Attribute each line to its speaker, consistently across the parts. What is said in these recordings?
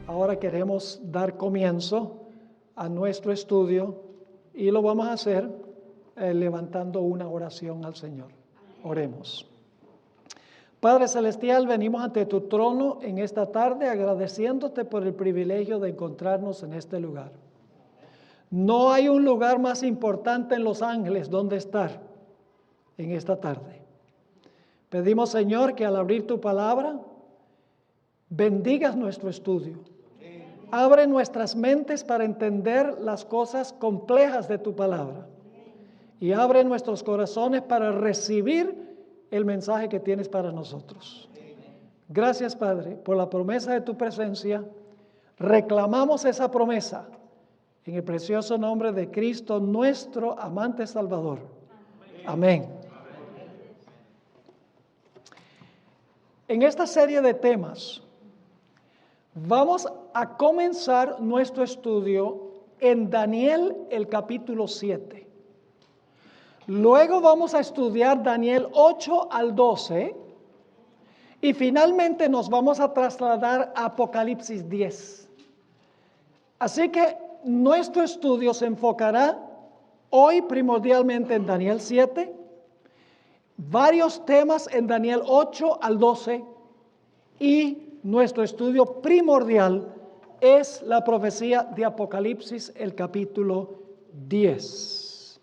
Speaker 1: Ahora queremos dar comienzo a nuestro estudio y lo vamos a hacer levantando una oración al Señor. Oremos. Padre Celestial, venimos ante tu trono en esta tarde agradeciéndote por el privilegio de encontrarnos en este lugar. No hay un lugar más importante en Los Ángeles donde estar en esta tarde. Pedimos, Señor, que al abrir tu palabra, bendigas nuestro estudio. Abre nuestras mentes para entender las cosas complejas de tu palabra. Y abre nuestros corazones para recibir el mensaje que tienes para nosotros. Gracias, Padre, por la promesa de tu presencia. Reclamamos esa promesa en el precioso nombre de Cristo, nuestro amante Salvador. Amén. En esta serie de temas, vamos a comenzar nuestro estudio en Daniel, el capítulo 7. Luego vamos a estudiar Daniel 8 al 12 y finalmente nos vamos a trasladar a Apocalipsis 10. Así que nuestro estudio se enfocará hoy primordialmente en Daniel 7, varios temas en Daniel 8 al 12 y nuestro estudio primordial es la profecía de Apocalipsis, el capítulo 10.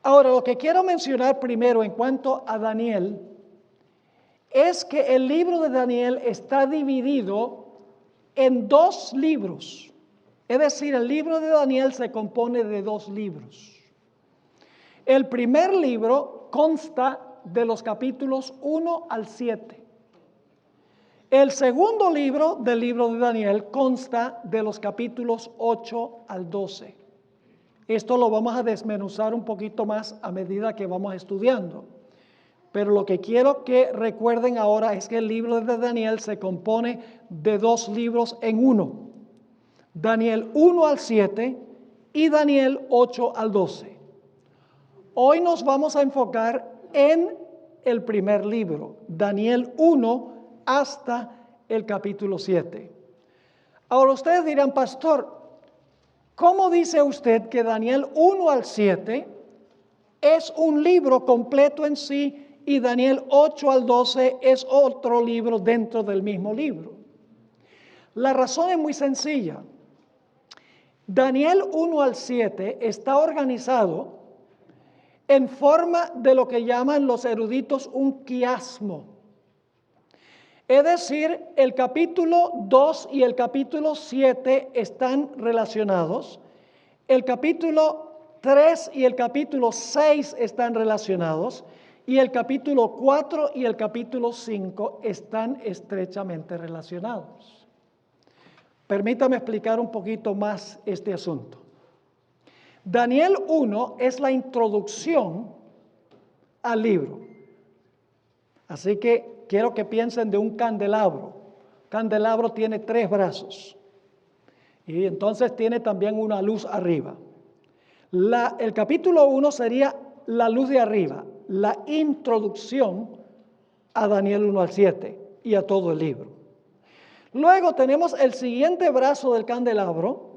Speaker 1: Ahora, lo que quiero mencionar primero en cuanto a Daniel es que el libro de Daniel está dividido en dos libros. Es decir, el libro de Daniel se compone de dos libros. El primer libro consta de los capítulos 1 al 7. El segundo libro del libro de Daniel consta de los capítulos 8 al 12. Esto lo vamos a desmenuzar un poquito más a medida que vamos estudiando. Pero lo que quiero que recuerden ahora es que el libro de Daniel se compone de dos libros en uno. Daniel 1 al 7 y Daniel 8 al 12. Hoy nos vamos a enfocar en el primer libro, Daniel 1 hasta el capítulo 7. Ahora ustedes dirán, pastor, ¿cómo dice usted que Daniel 1 al 7 es un libro completo en sí y Daniel 8 al 12 es otro libro dentro del mismo libro? La razón es muy sencilla. Daniel 1 al 7 está organizado en forma de lo que llaman los eruditos un quiasmo. Es decir, el capítulo 2 y el capítulo 7 están relacionados. El capítulo 3 y el capítulo 6 están relacionados. Y el capítulo 4 y el capítulo 5 están estrechamente relacionados. Permítame explicar un poquito más este asunto. Daniel 1 es la introducción al libro. Así que quiero que piensen de un candelabro. Candelabro tiene 3 brazos. Y entonces tiene también una luz arriba. El capítulo 1 sería la luz de arriba, la introducción a Daniel 1 al 7 y a todo el libro. Luego tenemos el siguiente brazo del candelabro,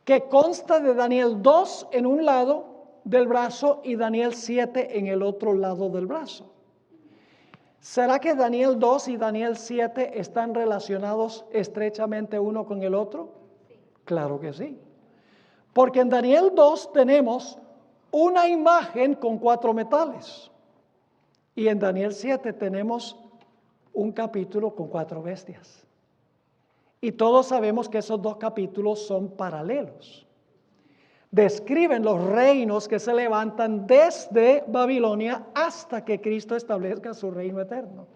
Speaker 1: que consta de Daniel 2 en un lado del brazo y Daniel 7 en el otro lado del brazo. ¿Será que Daniel 2 y Daniel 7 están relacionados estrechamente uno con el otro? Sí. Claro que sí. Porque en Daniel 2 tenemos una imagen con 4 metales. Y en Daniel 7 tenemos un capítulo con 4 bestias. Y todos sabemos que esos 2 capítulos son paralelos. Describen los reinos que se levantan desde Babilonia hasta que Cristo establezca su reino eterno.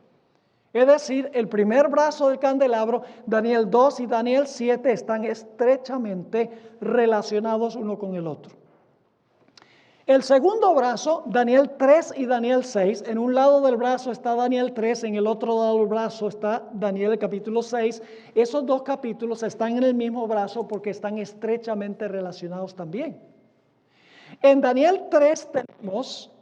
Speaker 1: Es decir, el primer brazo del candelabro, Daniel 2 y Daniel 7, están estrechamente relacionados uno con el otro. El segundo brazo, Daniel 3 y Daniel 6, en un lado del brazo está Daniel 3, en el otro lado del brazo está Daniel el capítulo 6. Esos 2 capítulos están en el mismo brazo porque están estrechamente relacionados también. En Daniel 3 tenemos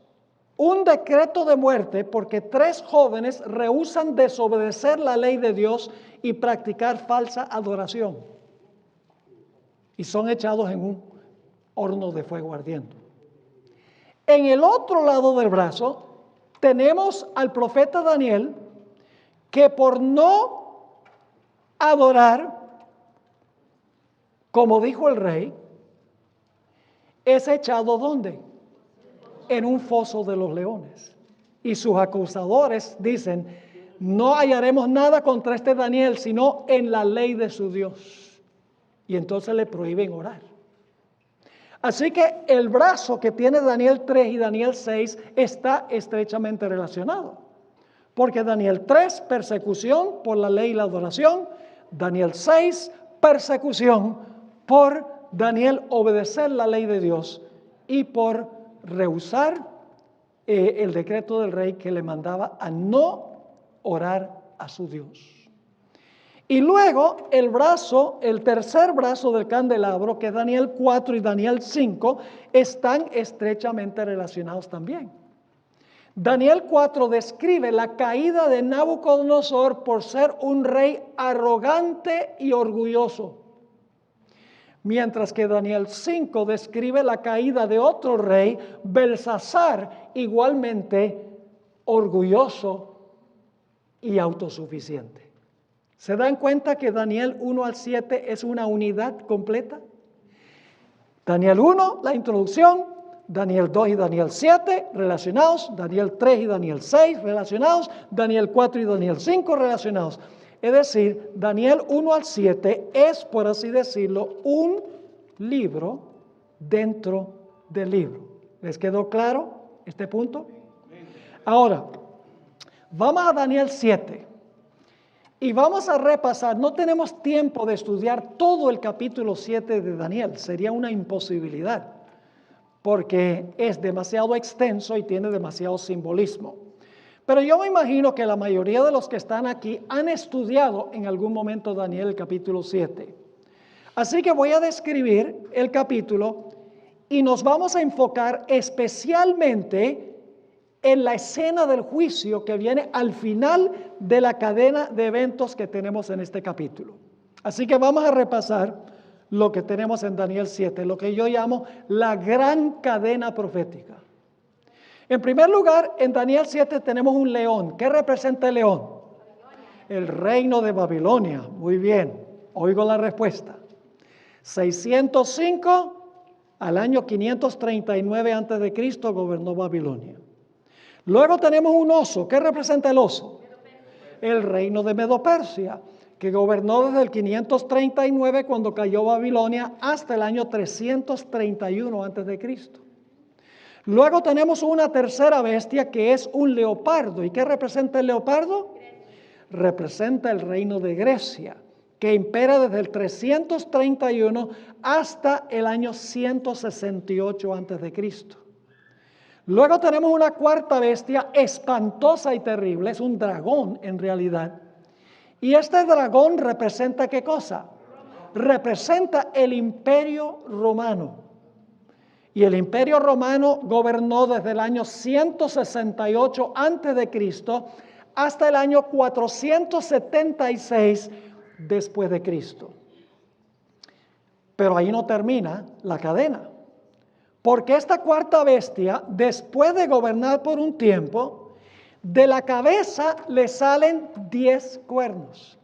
Speaker 1: un decreto de muerte porque 3 jóvenes rehúsan desobedecer la ley de Dios y practicar falsa adoración. Y son echados en un horno de fuego ardiendo. En el otro lado del brazo tenemos al profeta Daniel, que por no adorar, como dijo el rey, es echado ¿dónde? En un foso de los leones. Y sus acusadores dicen, no hallaremos nada contra este Daniel, sino en la ley de su Dios. Y entonces le prohíben orar. Así que el brazo que tiene Daniel 3 y Daniel 6 está estrechamente relacionado. Porque Daniel 3, persecución por la ley y la adoración. Daniel 6, persecución por Daniel obedecer la ley de Dios y por rehusar el decreto del rey que le mandaba a no orar a su Dios. Y luego el tercer brazo del candelabro, que es Daniel 4 y Daniel 5, están estrechamente relacionados también. Daniel 4 describe la caída de Nabucodonosor por ser un rey arrogante y orgulloso. Mientras que Daniel 5 describe la caída de otro rey, Belsasar, igualmente orgulloso y autosuficiente. ¿Se dan cuenta que Daniel 1 al 7 es una unidad completa? Daniel 1, la introducción, Daniel 2 y Daniel 7 relacionados, Daniel 3 y Daniel 6 relacionados, Daniel 4 y Daniel 5 relacionados. Es decir, Daniel 1 al 7 es, por así decirlo, un libro dentro del libro. ¿Les quedó claro este punto? Ahora, vamos a Daniel 7 y vamos a repasar. No tenemos tiempo de estudiar todo el capítulo 7 de Daniel, sería una imposibilidad, porque es demasiado extenso y tiene demasiado simbolismo. Pero yo me imagino que la mayoría de los que están aquí han estudiado en algún momento Daniel el capítulo 7. Así que voy a describir el capítulo y nos vamos a enfocar especialmente en la escena del juicio que viene al final de la cadena de eventos que tenemos en este capítulo. Así que vamos a repasar lo que tenemos en Daniel 7, lo que yo llamo la gran cadena profética. En primer lugar, en Daniel 7 tenemos un león. ¿Qué representa el león? El reino de Babilonia. Muy bien, oigo la respuesta. 605 al año 539 a.C. gobernó Babilonia. Luego tenemos un oso. ¿Qué representa el oso? El reino de Medo-Persia, que gobernó desde el 539 cuando cayó Babilonia hasta el año 331 a.C. Luego tenemos una tercera bestia que es un leopardo. ¿Y qué representa el leopardo? Representa el reino de Grecia, que impera desde el 331 hasta el año 168 a.C. Luego tenemos una cuarta bestia espantosa y terrible, es un dragón en realidad. Y este dragón representa ¿qué cosa? Representa el Imperio Romano. Y el Imperio Romano gobernó desde el año 168 a.C. hasta el año 476 después de Cristo. Pero ahí no termina la cadena. Porque esta cuarta bestia, después de gobernar por un tiempo, de la cabeza le salen 10 cuernos.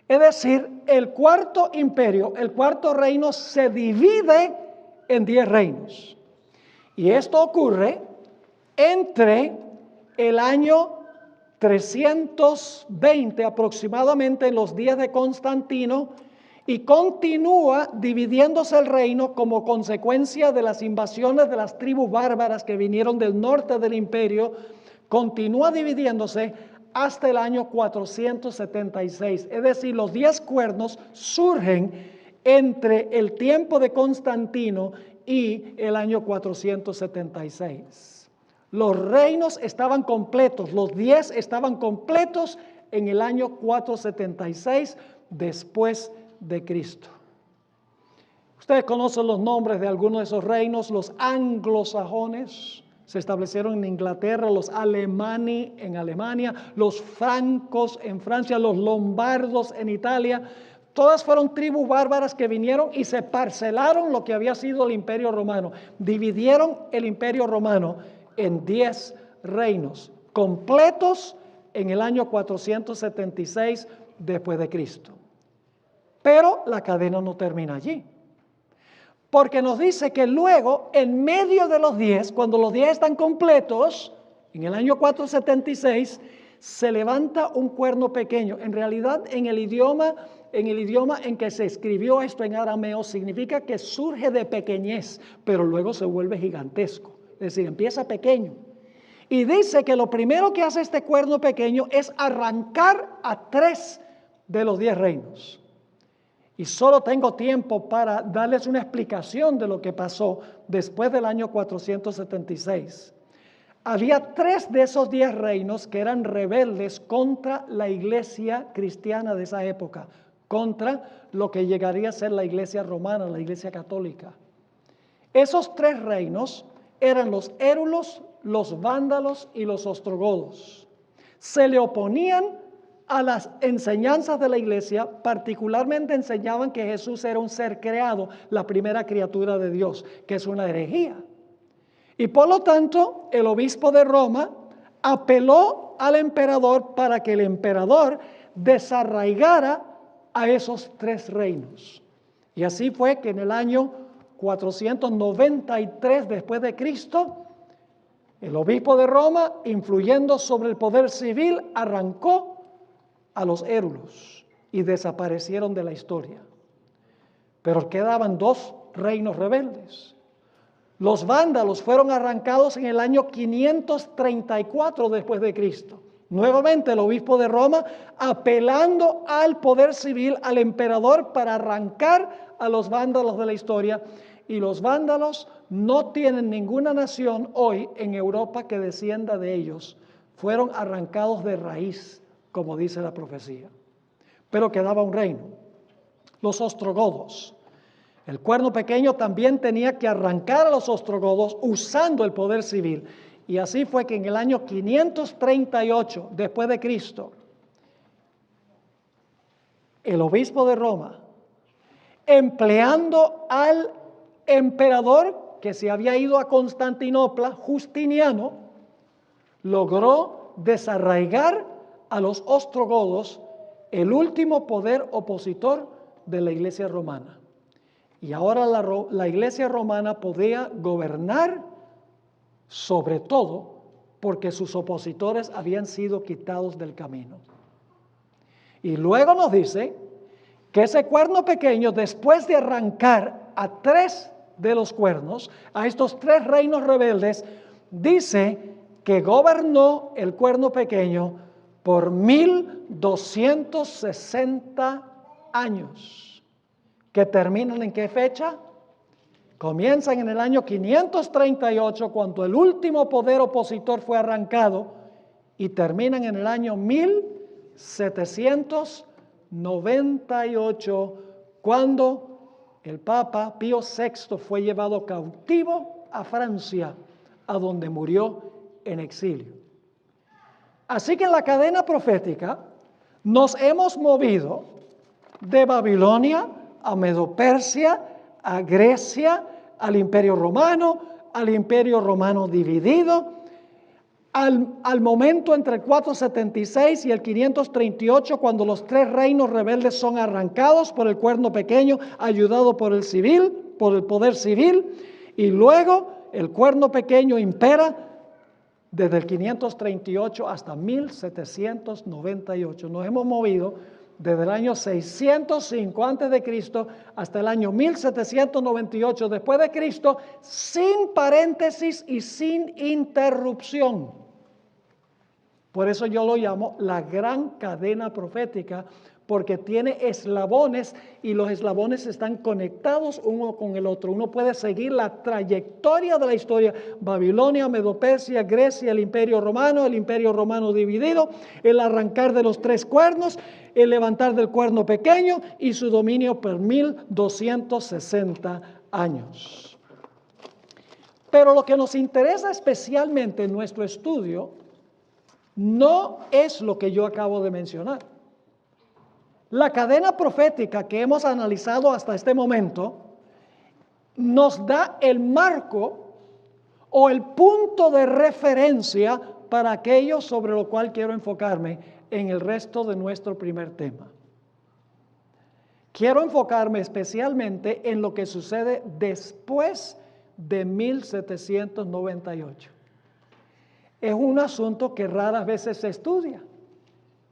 Speaker 1: Es decir, el cuarto imperio, el cuarto reino se divide en 10 reinos. Y esto ocurre entre el año 320 aproximadamente, en los días de Constantino, y continúa dividiéndose el reino como consecuencia de las invasiones de las tribus bárbaras que vinieron del norte del imperio. Continúa dividiéndose hasta el año 476. Es decir, los 10 cuernos surgen entre el tiempo de Constantino y el año 476. Los reinos estaban completos, los 10 estaban completos en el año 476 después de Cristo. Ustedes conocen los nombres de algunos de esos reinos, los anglosajones, se establecieron en Inglaterra, los Alemanni en Alemania, los francos en Francia, los lombardos en Italia. Todas fueron tribus bárbaras que vinieron y se parcelaron lo que había sido el Imperio Romano. Dividieron el Imperio Romano en 10 reinos completos en el año 476 después de Cristo. Pero la cadena no termina allí. Porque nos dice que luego, en medio de los 10, cuando los 10 están completos, en el año 476, se levanta un cuerno pequeño. En realidad, en el idioma en que se escribió esto en arameo, significa que surge de pequeñez, pero luego se vuelve gigantesco. Es decir, empieza pequeño. Y dice que lo primero que hace este cuerno pequeño es arrancar a 3 de los 10 reinos. Y solo tengo tiempo para darles una explicación de lo que pasó después del año 476. Había 3 de esos 10 reinos que eran rebeldes contra la iglesia cristiana de esa época, contra lo que llegaría a ser la iglesia romana, la iglesia católica. Esos 3 reinos eran los érulos, los vándalos y los ostrogodos. Se le oponían a las enseñanzas de la iglesia, particularmente enseñaban que Jesús era un ser creado, la primera criatura de Dios, que es una herejía. Y por lo tanto, el obispo de Roma apeló al emperador para que el emperador desarraigara a esos 3 reinos. Y así fue que en el año 493 después de Cristo, el obispo de Roma, influyendo sobre el poder civil, arrancó a los érulos y desaparecieron de la historia. Pero quedaban 2 reinos rebeldes. Los vándalos fueron arrancados en el año 534 después de Cristo. Nuevamente el obispo de Roma apelando al poder civil, al emperador, para arrancar a los vándalos de la historia. Y los vándalos no tienen ninguna nación hoy en Europa que descienda de ellos. Fueron arrancados de raíz, como dice la profecía. Pero quedaba un reino, los ostrogodos. El cuerno pequeño también tenía que arrancar a los ostrogodos usando el poder civil. Y así fue que en el año 538 después de Cristo, el obispo de Roma, empleando al emperador que se había ido a Constantinopla, Justiniano, logró desarraigar a los ostrogodos, el último poder opositor de la iglesia romana. Y ahora la iglesia romana podía gobernar sobre todo porque sus opositores habían sido quitados del camino. Y luego nos dice que ese cuerno pequeño, después de arrancar a 3 de los cuernos, a estos 3 reinos rebeldes, dice que gobernó el cuerno pequeño por 1260 años, que terminan ¿en qué fecha? Comienzan en el año 538, cuando el último poder opositor fue arrancado, y terminan en el año 1798, cuando el Papa Pío VI fue llevado cautivo a Francia, a donde murió en exilio. Así que en la cadena profética nos hemos movido de Babilonia a Medo-Persia, a Grecia, al Imperio Romano dividido, al momento entre el 476 y el 538, cuando los 3 reinos rebeldes son arrancados por el cuerno pequeño, ayudado por el poder civil, y luego el cuerno pequeño impera desde el 538 hasta 1798. Nos hemos movido desde el año 605 antes de Cristo hasta el año 1798 después de Cristo, sin paréntesis y sin interrupción. Por eso yo lo llamo la gran cadena profética, porque tiene eslabones y los eslabones están conectados uno con el otro. Uno puede seguir la trayectoria de la historia: Babilonia, Medo-Persia, Grecia, el Imperio Romano dividido, el arrancar de los 3 cuernos, el levantar del cuerno pequeño y su dominio por 1260 años. Pero lo que nos interesa especialmente en nuestro estudio no es lo que yo acabo de mencionar. La cadena profética que hemos analizado hasta este momento nos da el marco o el punto de referencia para aquello sobre lo cual quiero enfocarme en el resto de nuestro primer tema. Quiero enfocarme especialmente en lo que sucede después de 1798. Es un asunto que raras veces se estudia.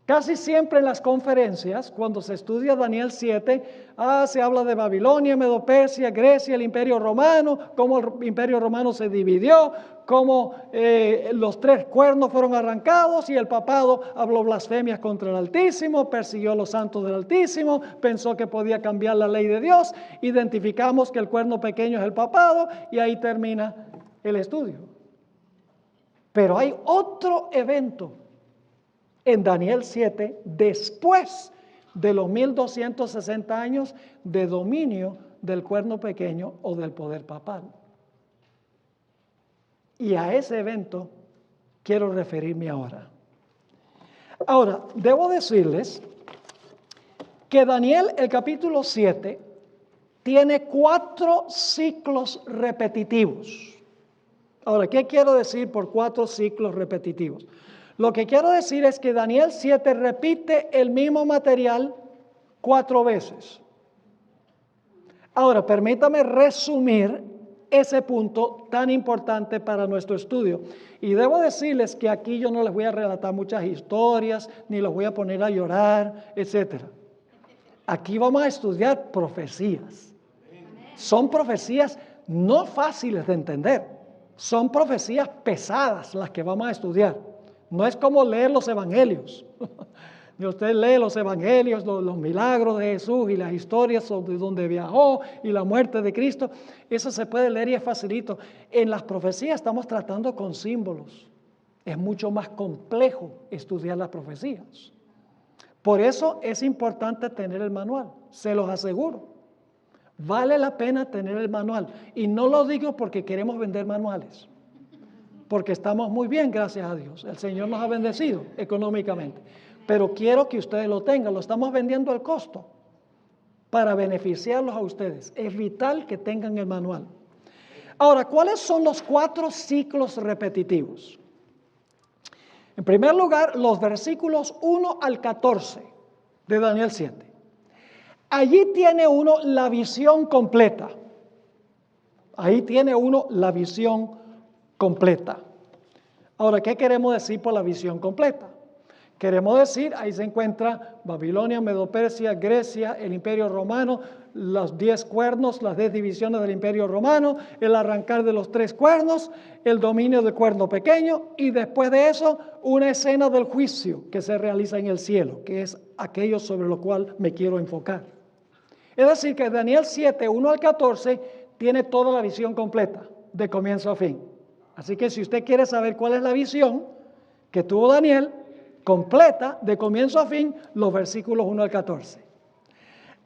Speaker 1: Casi siempre en las conferencias, cuando se estudia Daniel 7, se habla de Babilonia, Medo-Persia, Grecia, el Imperio Romano, cómo el Imperio Romano se dividió, cómo los 3 cuernos fueron arrancados y el papado habló blasfemias contra el Altísimo, persiguió a los santos del Altísimo, pensó que podía cambiar la ley de Dios, identificamos que el cuerno pequeño es el papado y ahí termina el estudio. Pero hay otro evento en Daniel 7, después de los 1260 años de dominio del cuerno pequeño o del poder papal. Y a ese evento quiero referirme ahora. Ahora, debo decirles que Daniel, el capítulo 7, tiene 4 ciclos repetitivos. Ahora, ¿qué quiero decir por 4 ciclos repetitivos? Lo que quiero decir es que Daniel 7 repite el mismo material 4 veces. Ahora, permítame resumir ese punto tan importante para nuestro estudio. Y debo decirles que aquí yo no les voy a relatar muchas historias, ni los voy a poner a llorar, etc. Aquí vamos a estudiar profecías. Son profecías no fáciles de entender. Son profecías pesadas las que vamos a estudiar. No es como leer los evangelios. Y usted lee los evangelios, los milagros de Jesús y las historias sobre donde viajó y la muerte de Cristo. Eso se puede leer y es facilito. En las profecías estamos tratando con símbolos. Es mucho más complejo estudiar las profecías. Por eso es importante tener el manual, se los aseguro. Vale la pena tener el manual. Y no lo digo porque queremos vender manuales. Porque estamos muy bien, gracias a Dios. El Señor nos ha bendecido económicamente. Pero quiero que ustedes lo tengan. Lo estamos vendiendo al costo para beneficiarlos a ustedes. Es vital que tengan el manual. Ahora, ¿cuáles son los 4 ciclos repetitivos? En primer lugar, los versículos 1 al 14 de Daniel 7. Allí tiene uno la visión completa. Ahí tiene uno la visión completa. Ahora, ¿qué queremos decir por la visión completa? Queremos decir, ahí se encuentra Babilonia, Medo-Persia, Grecia, el Imperio Romano, los 10 cuernos, las 10 divisiones del Imperio Romano, el arrancar de los 3 cuernos, el dominio del cuerno pequeño y después de eso una escena del juicio que se realiza en el cielo, que es aquello sobre lo cual me quiero enfocar. Es decir, que Daniel 7, 1 al 14 tiene toda la visión completa, de comienzo a fin. Así que si usted quiere saber cuál es la visión que tuvo Daniel, completa, de comienzo a fin, los versículos 1 al 14.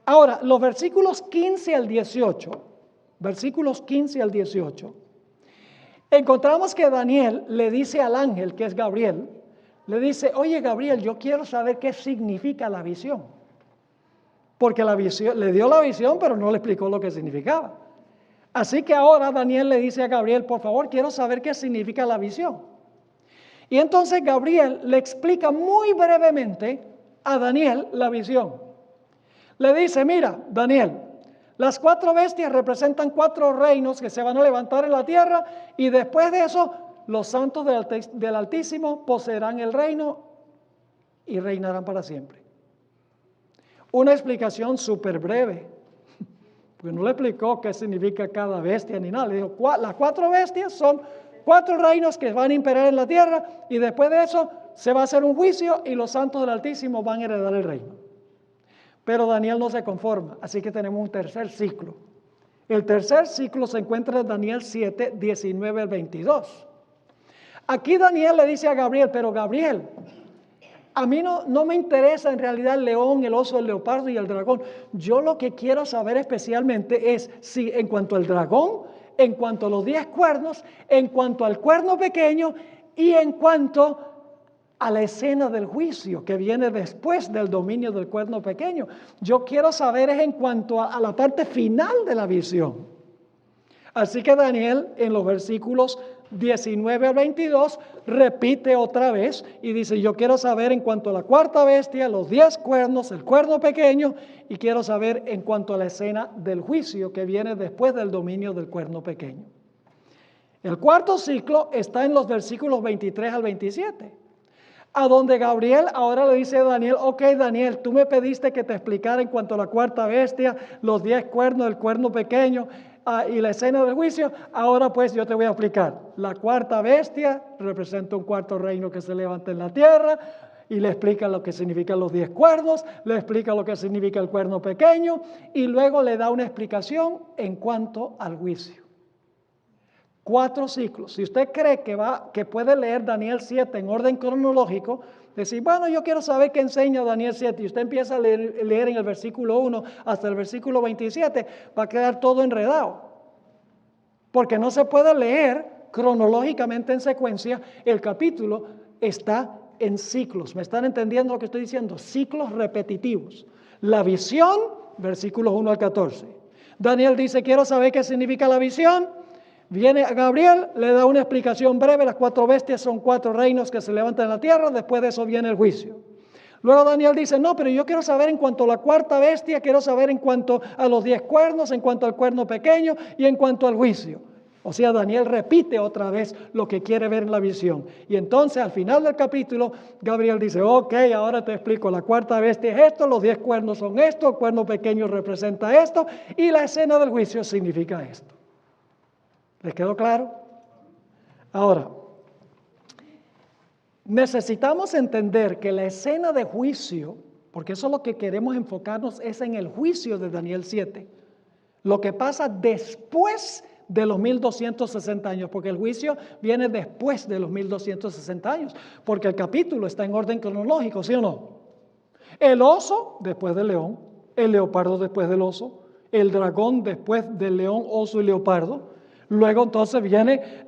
Speaker 1: Ahora, los versículos 15 al 18, encontramos que Daniel le dice al ángel, que es Gabriel, le dice, oye Gabriel, yo quiero saber qué significa la visión. Porque la visión, le dio la visión, pero no le explicó lo que significaba. Así que ahora Daniel le dice a Gabriel, por favor, quiero saber qué significa la visión. Y entonces Gabriel le explica muy brevemente a Daniel la visión. Le dice, mira, Daniel, las 4 bestias representan 4 reinos que se van a levantar en la tierra y después de eso los santos del Altísimo poseerán el reino y reinarán para siempre. Una explicación súper breve. Porque no le explicó qué significa cada bestia ni nada. Le dijo, las 4 bestias son 4 reinos que van a imperar en la tierra y después de eso se va a hacer un juicio y los santos del Altísimo van a heredar el reino. Pero Daniel no se conforma, así que tenemos un tercer ciclo. El tercer ciclo se encuentra en Daniel 7, 19 al 22. Aquí Daniel le dice a Gabriel, pero Gabriel, a mí no me interesa en realidad el león, el oso, el leopardo y el dragón. Yo lo que quiero saber especialmente es si en cuanto al dragón, en cuanto a los 10 cuernos, en cuanto al cuerno pequeño y en cuanto a la escena del juicio que viene después del dominio del cuerno pequeño. Yo quiero saber es en cuanto a la parte final de la visión. Así que Daniel en los versículos 19 al 22 repite otra vez y dice, yo quiero saber en cuanto a la cuarta bestia, los 10 cuernos, el cuerno pequeño, y quiero saber en cuanto a la escena del juicio que viene después del dominio del cuerno pequeño. El cuarto ciclo está en los versículos 23 al 27. A donde Gabriel ahora le dice a Daniel, ok Daniel, tú me pediste que te explicara en cuanto a la cuarta bestia, los 10 cuernos, el cuerno pequeño y la escena del juicio, ahora pues yo te voy a explicar. La cuarta bestia representa un cuarto reino que se levanta en la tierra y le explica lo que significan los 10 cuernos, le explica lo que significa el cuerno pequeño y luego le da una explicación en cuanto al juicio. 4 ciclos. Si usted cree que puede leer Daniel 7 en orden cronológico, decir, bueno, yo quiero saber qué enseña Daniel 7, y usted empieza a leer en el versículo 1 hasta el versículo 27, va a quedar todo enredado. Porque no se puede leer cronológicamente en secuencia, el capítulo está en ciclos. ¿Me están entendiendo lo que estoy diciendo? Ciclos repetitivos. La visión, versículos 1 al 14. Daniel dice, quiero saber qué significa la visión. Viene Gabriel, le da una explicación breve, las 4 bestias son 4 reinos que se levantan en la tierra, después de eso viene el juicio. Luego Daniel dice, no, pero yo quiero saber en cuanto a la cuarta bestia, quiero saber en cuanto a los 10 cuernos, en cuanto al cuerno pequeño y en cuanto al juicio. O sea, Daniel repite otra vez lo que quiere ver en la visión. Y entonces al final del capítulo, Gabriel dice, ok, ahora te explico, la cuarta bestia es esto, los 10 cuernos son esto, el cuerno pequeño representa esto y la escena del juicio significa esto. ¿Les quedó claro? Ahora, necesitamos entender que la escena de juicio, porque eso es lo que queremos enfocarnos, es en el juicio de Daniel 7. Lo que pasa después de los 1260 años, porque el juicio viene después de los 1260 años, porque el capítulo está en orden cronológico, ¿sí o no? El oso después del león, el leopardo después del oso, el dragón después del león, oso y leopardo. Luego entonces viene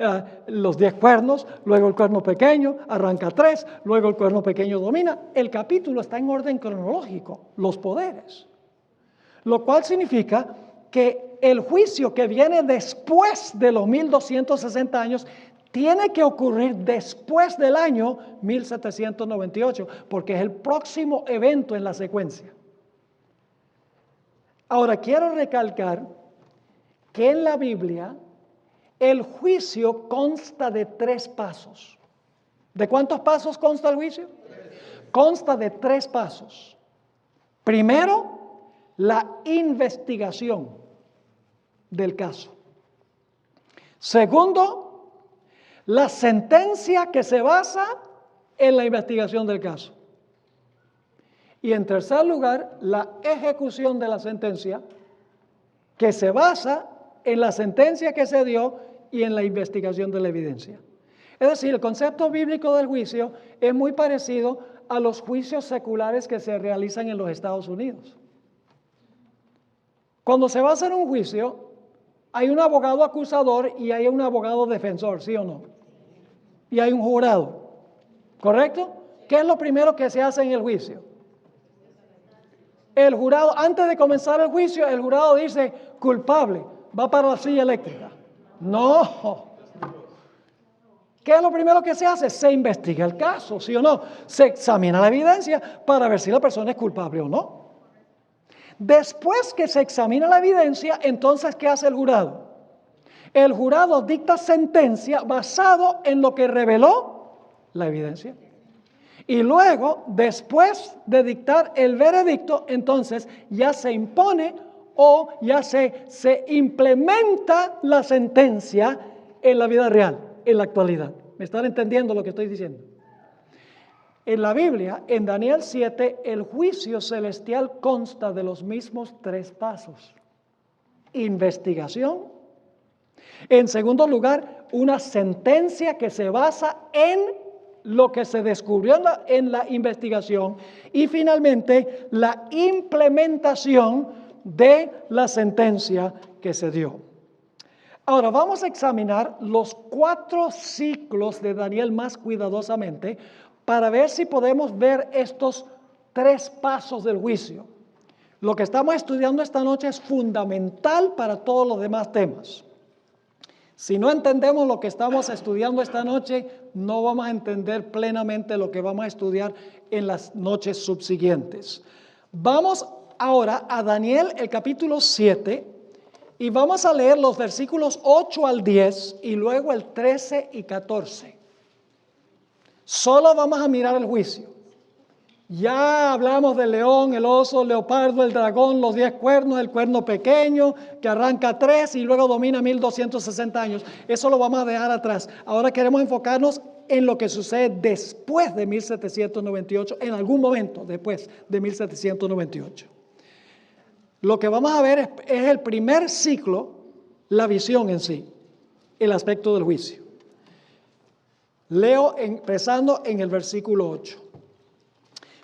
Speaker 1: los 10 cuernos, luego el cuerno pequeño, arranca 3, luego el cuerno pequeño domina. El capítulo está en orden cronológico, los poderes. Lo cual significa que el juicio que viene después de los 1260 años tiene que ocurrir después del año 1798, porque es el próximo evento en la secuencia. Ahora quiero recalcar que en la Biblia el juicio consta de 3 pasos. ¿De cuántos pasos consta el juicio? Consta de 3 pasos. Primero, la investigación del caso. Segundo, la sentencia que se basa en la investigación del caso. Y en tercer lugar, la ejecución de la sentencia que se basa en la sentencia que se dio y en la investigación de la evidencia. Es decir, el concepto bíblico del juicio es muy parecido a los juicios seculares que se realizan en los Estados Unidos. Cuando se va a hacer un juicio, hay un abogado acusador y hay un abogado defensor, ¿sí o no? Y hay un jurado, ¿correcto? ¿Qué es lo primero que se hace en el juicio? El jurado, antes de comenzar el juicio, el jurado dice, culpable, va para la silla eléctrica. No. ¿Qué es lo primero que se hace? Se investiga el caso, ¿sí o no? Se examina la evidencia para ver si la persona es culpable o no. Después que se examina la evidencia, entonces, ¿qué hace el jurado? El jurado dicta sentencia basado en lo que reveló la evidencia. Y luego, después de dictar el veredicto, entonces ya se impone o ya se implementa la sentencia en la vida real, en la actualidad. ¿Me están entendiendo lo que estoy diciendo? En la Biblia, en Daniel 7, el juicio celestial consta de los mismos 3 pasos. Investigación. En segundo lugar, una sentencia que se basa en lo que se descubrió en la investigación. Y finalmente, la implementación de la sentencia que se dio. Ahora vamos a examinar los 4 ciclos de Daniel más cuidadosamente para ver si podemos ver estos 3 pasos del juicio. Lo que estamos estudiando esta noche es fundamental para todos los demás temas. Si no entendemos lo que estamos estudiando esta noche, no vamos a entender plenamente lo que vamos a estudiar en las noches subsiguientes. Vamos ahora a Daniel, el capítulo 7, y vamos a leer los versículos 8 al 10 y luego el 13 y 14. Solo vamos a mirar el juicio. Ya hablamos del león, el oso, el leopardo, el dragón, los 10 cuernos, el cuerno pequeño que arranca 3 y luego domina 1260 años. Eso lo vamos a dejar atrás. Ahora queremos enfocarnos en lo que sucede después de 1798, en algún momento después de 1798. Lo que vamos a ver es el primer ciclo, la visión en sí, el aspecto del juicio. Leo empezando en el versículo 8.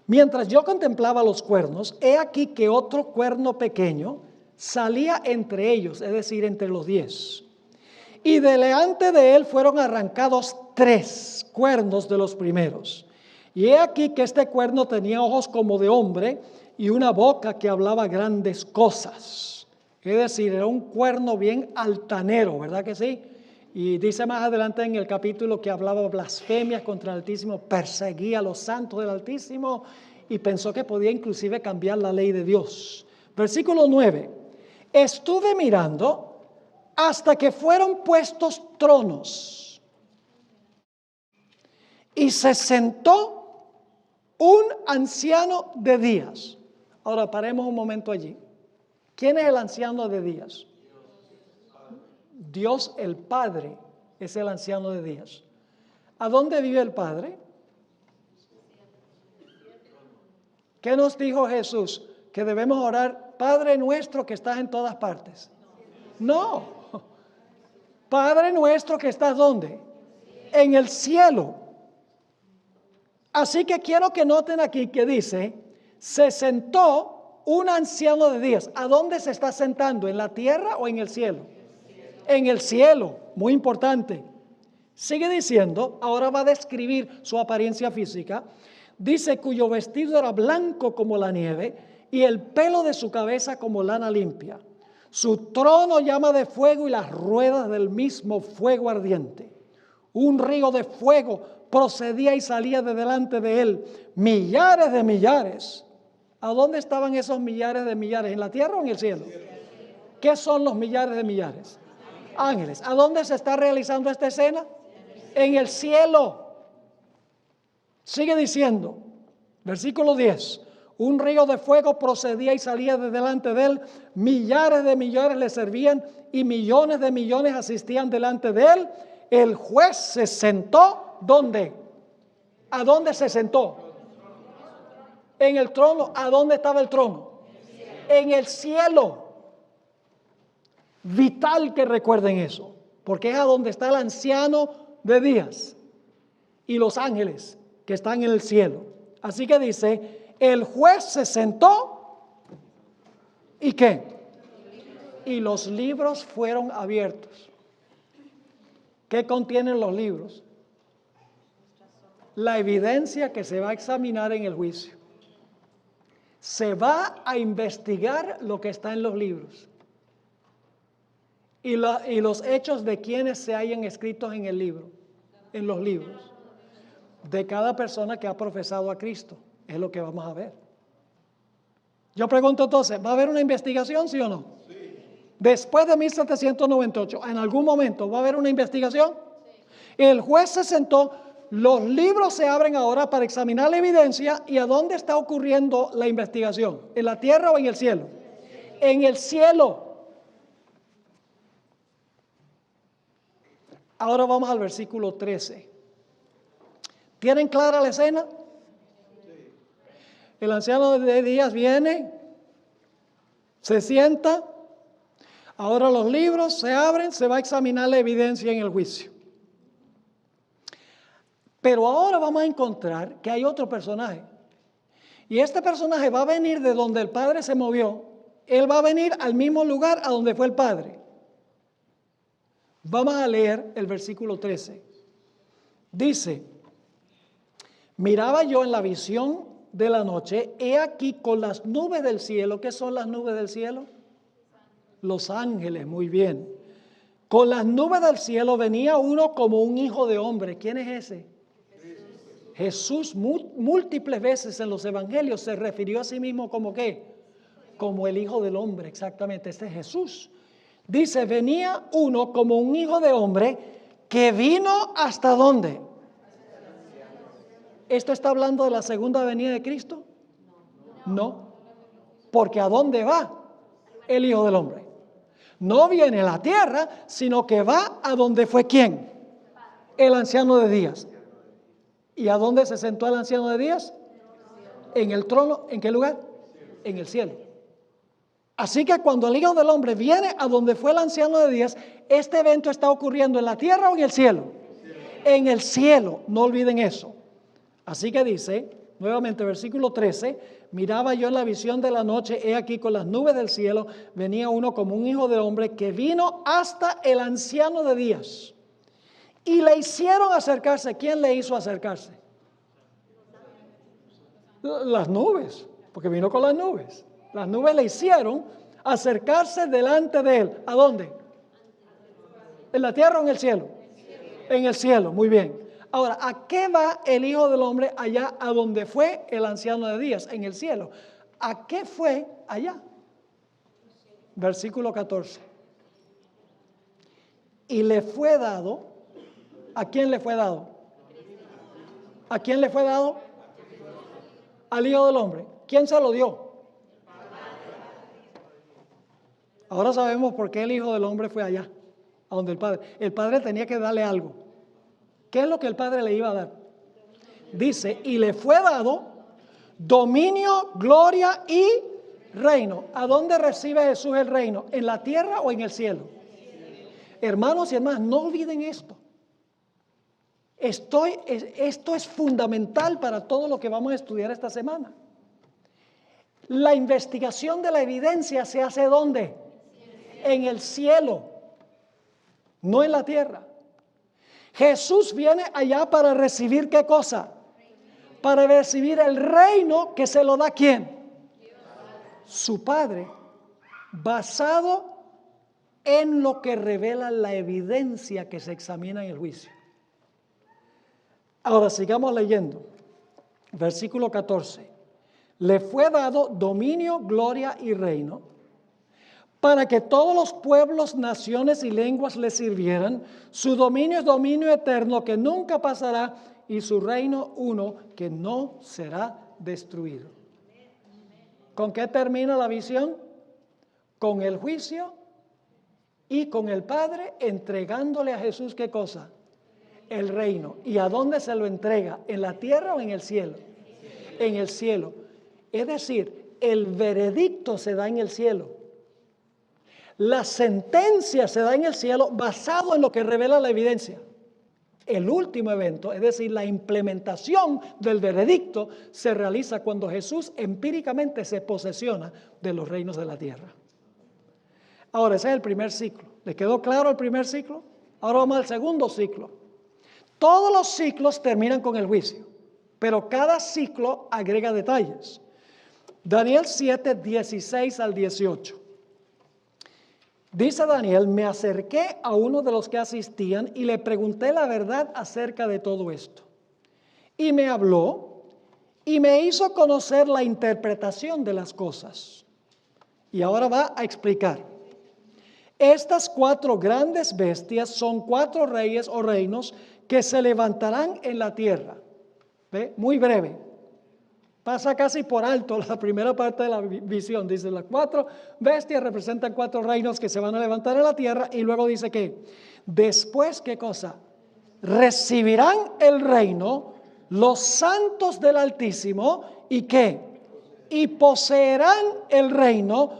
Speaker 1: Mientras yo contemplaba los cuernos, he aquí que otro cuerno pequeño salía entre ellos, es decir, entre los 10. Y delante de él fueron arrancados 3 cuernos de los primeros. Y he aquí que este cuerno tenía ojos como de hombre y una boca que hablaba grandes cosas. Es decir, era un cuerno bien altanero, ¿verdad que sí? Y dice más adelante en el capítulo que hablaba blasfemias contra el Altísimo, perseguía a los santos del Altísimo y pensó que podía inclusive cambiar la ley de Dios. Versículo 9. Estuve mirando hasta que fueron puestos tronos y se sentó un anciano de días. Ahora paremos un momento allí. ¿Quién es el anciano de días? Dios el Padre es el anciano de días. ¿A dónde vive el Padre? ¿Qué nos dijo Jesús? Que debemos orar, Padre nuestro que estás en todas partes. No. Padre nuestro que estás ¿dónde? En el cielo. Así que quiero que noten aquí que dice, se sentó un anciano de días. ¿A dónde se está sentando? ¿En la tierra o en el cielo? En el cielo, muy importante. Sigue diciendo, ahora va a describir su apariencia física. Dice, cuyo vestido era blanco como la nieve y el pelo de su cabeza como lana limpia. Su trono llama de fuego y las ruedas del mismo fuego ardiente. Un río de fuego procedía y salía de delante de él. Millares de millares. ¿A dónde estaban esos millares de millares? ¿En la tierra o en el cielo? ¿Qué son los millares de millares? Ángeles. ¿A dónde se está realizando esta escena? En el cielo. Sigue diciendo, versículo 10. Un río de fuego procedía y salía de delante de él. Millares de millares le servían y millones de millones asistían delante de él. El juez se sentó, ¿dónde? ¿A dónde se sentó? En el trono. ¿A dónde estaba el trono? En el cielo. Vital que recuerden eso, porque es a donde está el anciano de días y los ángeles que están en el cielo. Así que dice, el juez se sentó ¿y qué? Y los libros fueron abiertos. ¿Qué contienen los libros? La evidencia que se va a examinar en el juicio. Se va a investigar lo que está en los libros. Y los hechos de quienes se hayan escritos en el libro, en los libros, de cada persona que ha profesado a Cristo, es lo que vamos a ver. Yo pregunto entonces, ¿va a haber una investigación, sí o no? Sí. Después de 1798, en algún momento, ¿va a haber una investigación? Sí. El juez se sentó, los libros se abren ahora para examinar la evidencia. ¿Y a dónde está ocurriendo la investigación? ¿En la tierra o en el cielo? Sí. En el cielo. Ahora vamos al versículo 13. ¿Tienen clara la escena? Sí. El anciano de días viene, se sienta, ahora los libros se abren, se va a examinar la evidencia en el juicio. Pero ahora vamos a encontrar que hay otro personaje. Y este personaje va a venir de donde el Padre se movió. Él va a venir al mismo lugar a donde fue el Padre. Vamos a leer el versículo 13. Dice, miraba yo en la visión de la noche, he aquí con las nubes del cielo. ¿Qué son las nubes del cielo? Los ángeles, muy bien. Con las nubes del cielo venía uno como un hijo de hombre. ¿Quién es ese? Jesús múltiples veces en los evangelios se refirió a sí mismo como ¿qué? Como el hijo del hombre, exactamente. Este es Jesús. Dice, venía uno como un hijo de hombre que vino ¿hasta dónde? ¿Esto está hablando de la segunda venida de Cristo? No. Porque ¿a dónde va el hijo del hombre? No viene a la tierra, sino que va a donde fue ¿quién? El anciano de días. ¿Y a dónde se sentó el anciano de días? En el trono. ¿En qué lugar? En el cielo. Así que cuando el Hijo del Hombre viene a donde fue el anciano de días, este evento está ocurriendo en la tierra o en el cielo. En el cielo, no olviden eso. Así que dice, nuevamente versículo 13, miraba yo en la visión de la noche, he aquí con las nubes del cielo, venía uno como un hijo de hombre que vino hasta el anciano de días. Y le hicieron acercarse. ¿Quién le hizo acercarse? Las nubes, porque vino con las nubes. Las nubes le hicieron acercarse delante de él. ¿A dónde? ¿En la tierra o en el cielo? En el cielo, muy bien. Ahora, ¿a qué va el Hijo del Hombre allá a donde fue el anciano de días? En el cielo. ¿A qué fue allá? Versículo 14. Y le fue dado. ¿A quién le fue dado? ¿A quién le fue dado? Al Hijo del Hombre. ¿Quién se lo dio? Ahora sabemos por qué el Hijo del Hombre fue allá, a donde el Padre. El Padre tenía que darle algo. ¿Qué es lo que el Padre le iba a dar? Dice, y le fue dado dominio, gloria y reino. ¿A dónde recibe Jesús el reino? ¿En la tierra o en el cielo? Hermanos y hermanas, no olviden esto. Esto es fundamental para todo lo que vamos a estudiar esta semana. La investigación de la evidencia se hace ¿dónde? En el cielo, no en la tierra. Jesús viene allá para recibir ¿qué cosa? Para recibir el reino que se lo da ¿quién? Su Padre, basado en lo que revela la evidencia que se examina en el juicio. Ahora sigamos leyendo. Versículo 14. Le fue dado dominio, gloria y reino, para que todos los pueblos, naciones y lenguas le sirvieran. Su dominio es dominio eterno que nunca pasará y su reino uno que no será destruido. ¿Con qué termina la visión? Con el juicio y con el Padre entregándole a Jesús ¿qué cosa? El reino. ¿Y a dónde se lo entrega? ¿En la tierra o en el cielo? En el cielo. Es decir, el veredicto se da en el cielo. La sentencia se da en el cielo basado en lo que revela la evidencia. El último evento, es decir, la implementación del veredicto, se realiza cuando Jesús empíricamente se posesiona de los reinos de la tierra. Ahora, ese es el primer ciclo. ¿Le quedó claro el primer ciclo? Ahora vamos al segundo ciclo. Todos los ciclos terminan con el juicio, pero cada ciclo agrega detalles. Daniel 7, 16 al 18. Dice Daniel, me acerqué a uno de los que asistían y le pregunté la verdad acerca de todo esto. Y me habló y me hizo conocer la interpretación de las cosas. Y ahora va a explicar. Estas 4 grandes bestias son 4 reyes o reinos que se levantarán en la tierra. ¿Ve? Muy breve. Pasa casi por alto la primera parte de la visión. Dice, las 4 bestias representan 4 reinos que se van a levantar en la tierra. Y luego dice que después, ¿qué cosa? Recibirán el reino los santos del Altísimo. ¿Y qué? Y poseerán el reino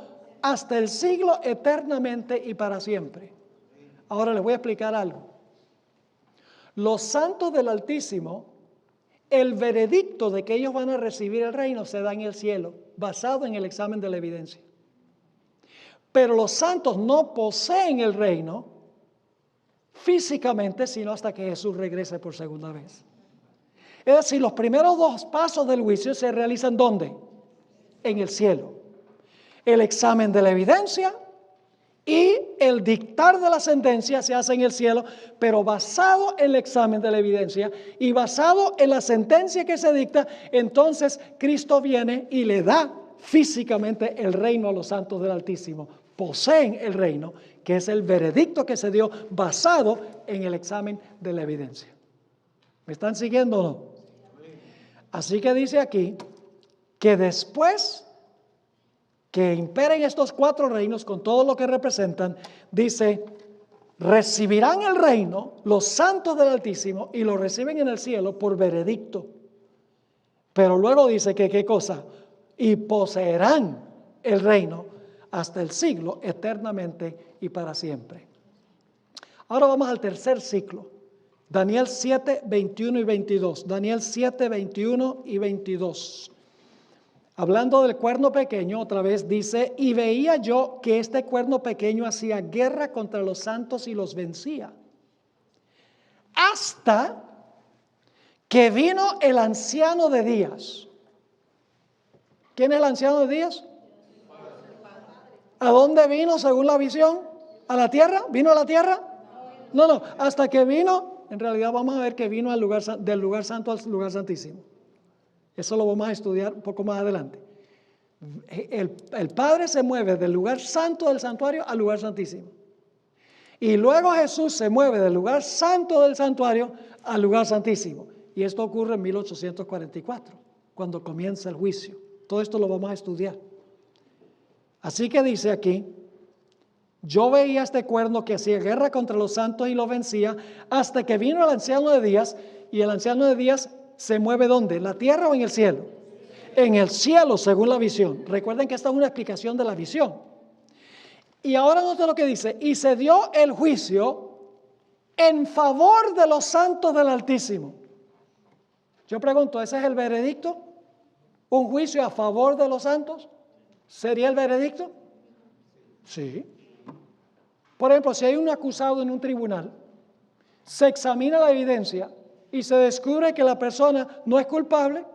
Speaker 1: hasta el siglo eternamente y para siempre. Ahora les voy a explicar algo. Los santos del Altísimo, el veredicto de que ellos van a recibir el reino se da en el cielo, basado en el examen de la evidencia. Pero los santos no poseen el reino físicamente, sino hasta que Jesús regrese por segunda vez. Es decir, los primeros dos pasos del juicio se realizan ¿dónde? En el cielo. El examen de la evidencia y el dictar de la sentencia se hace en el cielo, pero basado en el examen de la evidencia y basado en la sentencia que se dicta, entonces Cristo viene y le da físicamente el reino a los santos del Altísimo. Poseen el reino, que es el veredicto que se dio basado en el examen de la evidencia. ¿Me están siguiendo o no? Así que dice aquí que después que imperen estos cuatro reinos con todo lo que representan, dice, recibirán el reino los santos del Altísimo y lo reciben en el cielo por veredicto. Pero luego dice que ¿qué cosa? Y poseerán el reino hasta el siglo, eternamente y para siempre. Ahora vamos al tercer ciclo. Daniel 7, 21 y 22. Daniel 7, 21 y 22. Hablando del cuerno pequeño, otra vez dice, y veía yo que este cuerno pequeño hacía guerra contra los santos y los vencía. Hasta que vino el anciano de días. ¿Quién es el anciano de días? ¿A dónde vino según la visión? ¿A la tierra? ¿Vino a la tierra? No, hasta que vino, en realidad vamos a ver que vino al lugar, del lugar santo al lugar santísimo. Eso lo vamos a estudiar un poco más adelante. El Padre se mueve del lugar santo del santuario al lugar santísimo. Y luego Jesús se mueve del lugar santo del santuario al lugar santísimo. Y esto ocurre en 1844, cuando comienza el juicio. Todo esto lo vamos a estudiar. Así que dice aquí, yo veía este cuerno que hacía guerra contra los santos y los vencía, hasta que vino el anciano de días, y el anciano de días se mueve ¿dónde? ¿En la tierra o en el cielo? En el cielo, según la visión. Recuerden que esta es una explicación de la visión. Y ahora noten lo que dice, y se dio el juicio en favor de los santos del Altísimo. Yo pregunto, ¿ese es el veredicto? ¿Un juicio a favor de los santos? ¿Sería el veredicto? Sí. Por ejemplo, si hay un acusado en un tribunal, se examina la evidencia y se descubre que la persona no es culpable,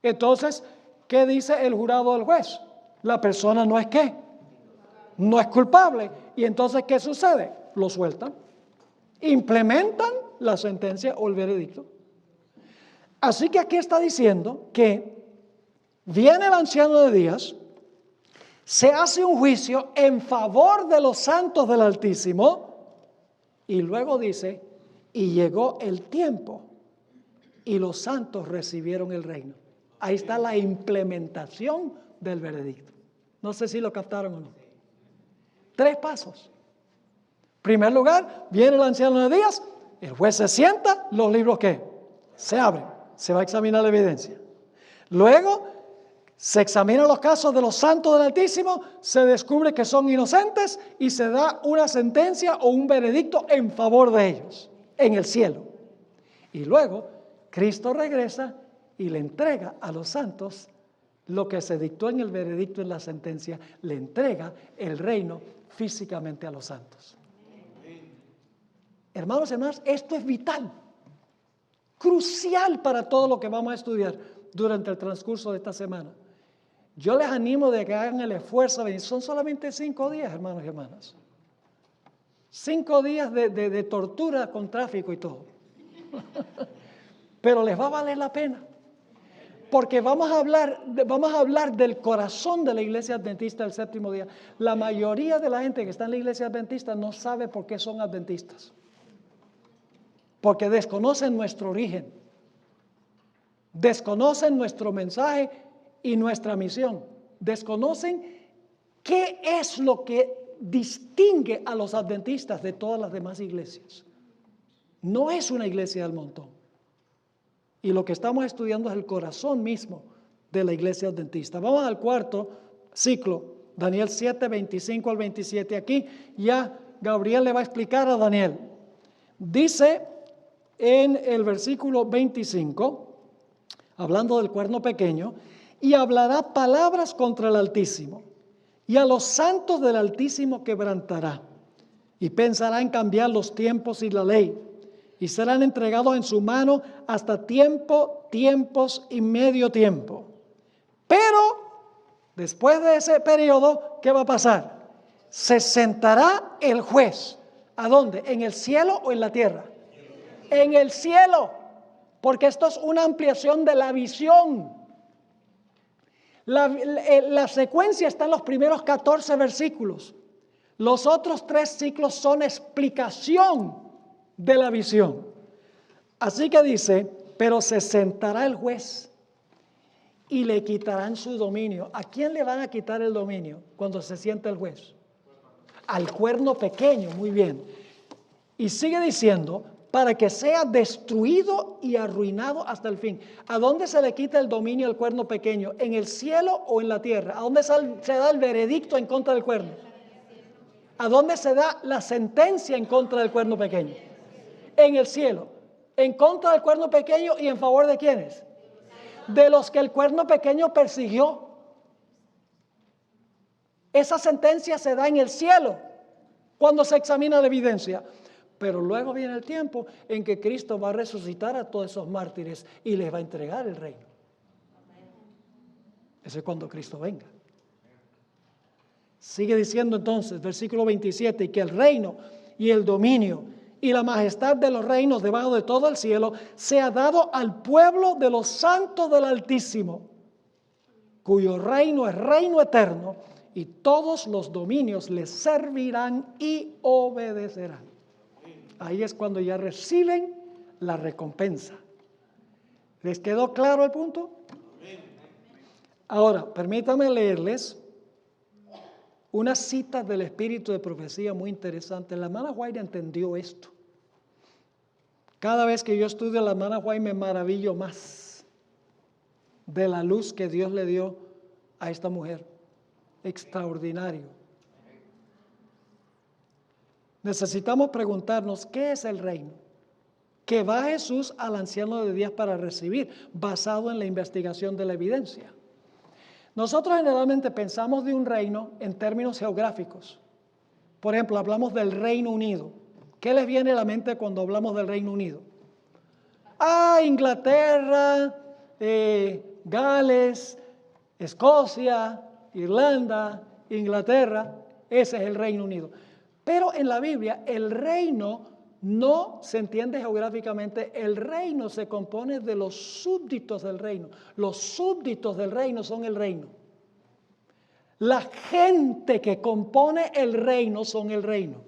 Speaker 1: entonces, ¿qué dice el jurado del juez? La persona no es ¿qué? No es culpable. Y entonces, ¿qué sucede? Lo sueltan. Implementan la sentencia o el veredicto. Así que aquí está diciendo que viene el anciano de días, se hace un juicio en favor de los santos del Altísimo y luego dice, y llegó el tiempo y los santos recibieron el reino. Ahí está la implementación del veredicto. No sé si lo captaron o no. 3 pasos. En primer lugar, viene el anciano de días, el juez se sienta, los libros ¿qué? Se abren, se va a examinar la evidencia. Luego, se examinan los casos de los santos del Altísimo, se descubre que son inocentes y se da una sentencia o un veredicto en favor de ellos, en el cielo. Y luego, Cristo regresa y le entrega a los santos lo que se dictó en el veredicto, en la sentencia, le entrega el reino físicamente a los santos. Hermanos y hermanas, esto es vital, crucial para todo lo que vamos a estudiar durante el transcurso de esta semana. Yo les animo de que hagan el esfuerzo, son solamente 5 días, hermanos y hermanas. 5 días de tortura con tráfico y todo. Pero les va a valer la pena. Porque vamos a hablar del corazón de la iglesia adventista del séptimo día. La mayoría de la gente que está en la iglesia adventista no sabe por qué son adventistas. Porque desconocen nuestro origen. Desconocen nuestro mensaje y nuestra misión. Desconocen qué es lo que distingue a los adventistas de todas las demás iglesias. No es una iglesia del montón. Y lo que estamos estudiando es el corazón mismo de la iglesia adventista. Vamos al cuarto ciclo, Daniel 7, 25 al 27. Aquí ya Gabriel le va a explicar a Daniel. Dice en el versículo 25, hablando del cuerno pequeño, y hablará palabras contra el Altísimo, y a los santos del Altísimo quebrantará, y pensará en cambiar los tiempos y la ley, y serán entregados en su mano hasta tiempo, tiempos y medio tiempo. Pero después de ese periodo, ¿qué va a pasar? Se sentará el juez. ¿A dónde? ¿En el cielo o en la tierra? En el cielo, porque esto es una ampliación de la visión. La secuencia está en los primeros 14 versículos. Los otros 3 ciclos son explicación de la visión. Así que dice, pero se sentará el juez y le quitarán su dominio. ¿A quién le van a quitar el dominio cuando se sienta el juez? Al cuerno pequeño, muy bien. Y sigue diciendo, para que sea destruido y arruinado hasta el fin. ¿A dónde se le quita el dominio al cuerno pequeño? ¿En el cielo o en la tierra? ¿A dónde se da el veredicto en contra del cuerno? ¿A dónde se da la sentencia en contra del cuerno pequeño? En el cielo. ¿En contra del cuerno pequeño y en favor de quiénes? De los que el cuerno pequeño persiguió. Esa sentencia se da en el cielo cuando se examina la evidencia. Pero luego viene el tiempo en que Cristo va a resucitar a todos esos mártires y les va a entregar el reino. Ese es cuando Cristo venga. Sigue diciendo entonces, versículo 27, y que el reino y el dominio y la majestad de los reinos debajo de todo el cielo sea dado al pueblo de los santos del Altísimo, cuyo reino es reino eterno, y todos los dominios les servirán y obedecerán. Ahí es cuando ya reciben la recompensa. ¿Les quedó claro el punto? Ahora, permítanme leerles una cita del espíritu de profecía muy interesante. La hermana White entendió esto. Cada vez que yo estudio a la hermana White me maravillo más de la luz que Dios le dio a esta mujer. Extraordinario. Necesitamos preguntarnos, ¿qué es el reino? Que va Jesús al anciano de días para recibir, basado en la investigación de la evidencia. Nosotros generalmente pensamos de un reino en términos geográficos. Por ejemplo, hablamos del Reino Unido. ¿Qué les viene a la mente cuando hablamos del Reino Unido? Inglaterra, Gales, Escocia, Irlanda, Inglaterra. Ese es el Reino Unido. Pero en la Biblia el reino no se entiende geográficamente. El reino se compone de los súbditos del reino. Los súbditos del reino son el reino. La gente que compone el reino son el reino.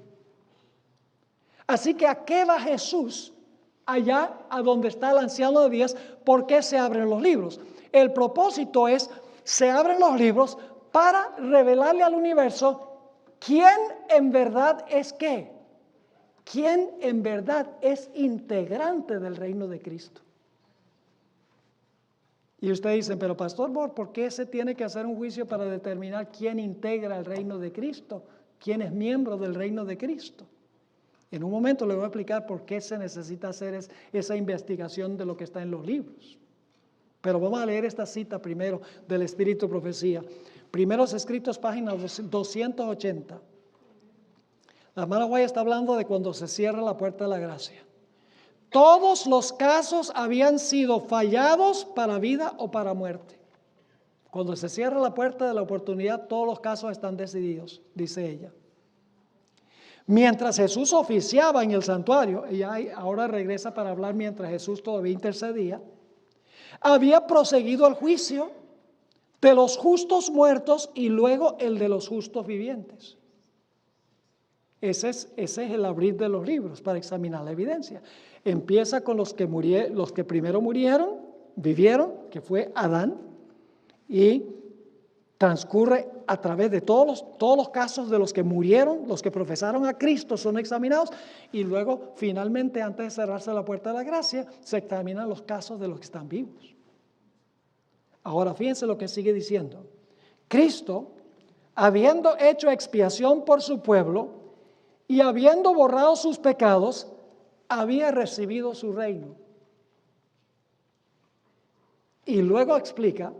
Speaker 1: Así que ¿a qué va Jesús? Allá a donde está el anciano de días. ¿Por qué se abren los libros? El propósito es, se abren los libros para revelarle al universo quién en verdad es qué. ¿Quién en verdad es integrante del reino de Cristo? Y ustedes dicen, pero Pastor Bor, ¿por qué se tiene que hacer un juicio para determinar quién integra el reino de Cristo? ¿Quién es miembro del reino de Cristo? En un momento les voy a explicar por qué se necesita hacer esa investigación de lo que está en los libros. Pero vamos a leer esta cita primero del Espíritu de Profecía. Primeros Escritos, página 280. La hermana White está hablando de cuando se cierra la puerta de la gracia. Todos los casos habían sido fallados para vida o para muerte. Cuando se cierra la puerta de la oportunidad, todos los casos están decididos, dice ella. Mientras Jesús oficiaba en el santuario, ella ahora regresa para hablar mientras Jesús todavía intercedía, había proseguido el juicio de los justos muertos y luego el de los justos vivientes. Ese es el abrir de los libros para examinar la evidencia. Empieza con los que primero vivieron, que fue Adán, y transcurre a través de todos los casos de los que murieron, los que profesaron a Cristo son examinados, y luego finalmente antes de cerrarse la puerta de la gracia se examinan los casos de los que están vivos. Ahora fíjense lo que sigue diciendo. Cristo, habiendo hecho expiación por su pueblo y habiendo borrado sus pecados, había recibido su reino. Y luego explica,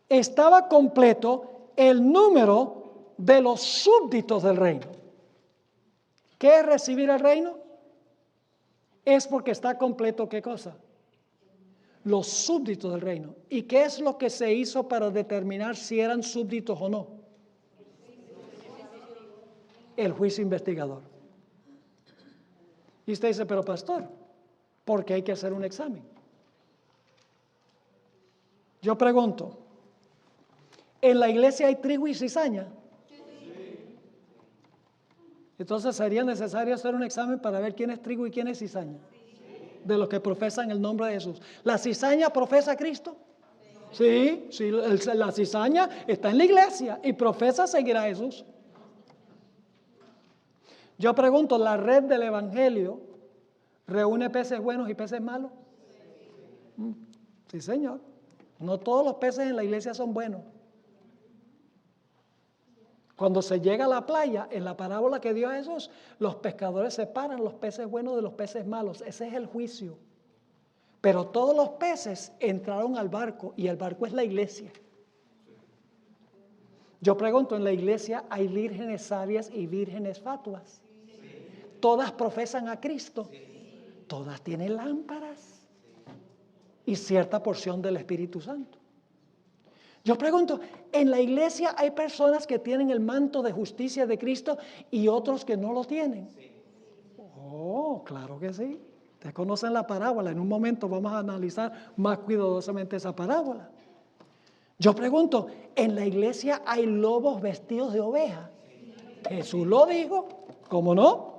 Speaker 1: estaba completo el número de los súbditos del reino. ¿Qué es recibir el reino? Es porque está completo, ¿qué cosa? Los súbditos del reino. ¿Y qué es lo que se hizo para determinar si eran súbditos o no? El juicio investigador. Y usted dice, pero pastor, ¿por qué hay que hacer un examen? Yo pregunto, ¿en la iglesia hay trigo y cizaña? Entonces sería necesario hacer un examen para ver quién es trigo y quién es cizaña. De los que profesan el nombre de Jesús. ¿La cizaña profesa a Cristo? Sí, sí, la cizaña está en la iglesia y profesa seguir a Jesús. Yo pregunto, ¿la red del evangelio reúne peces buenos y peces malos? Sí, señor. No todos los peces en la iglesia son buenos. Cuando se llega a la playa, en la parábola que dio Jesús, los pescadores separan los peces buenos de los peces malos. Ese es el juicio. Pero todos los peces entraron al barco y el barco es la iglesia. Yo pregunto, ¿en la iglesia hay vírgenes sabias y vírgenes fatuas? ¿Todas profesan a Cristo? Todas tienen lámparas y cierta porción del Espíritu Santo. Yo pregunto, ¿en la iglesia hay personas que tienen el manto de justicia de Cristo y otros que no lo tienen? Oh, claro que sí. Ustedes conocen la parábola. En un momento vamos a analizar más cuidadosamente esa parábola. Yo pregunto, ¿en la iglesia hay lobos vestidos de oveja? Jesús lo dijo, ¿cómo no?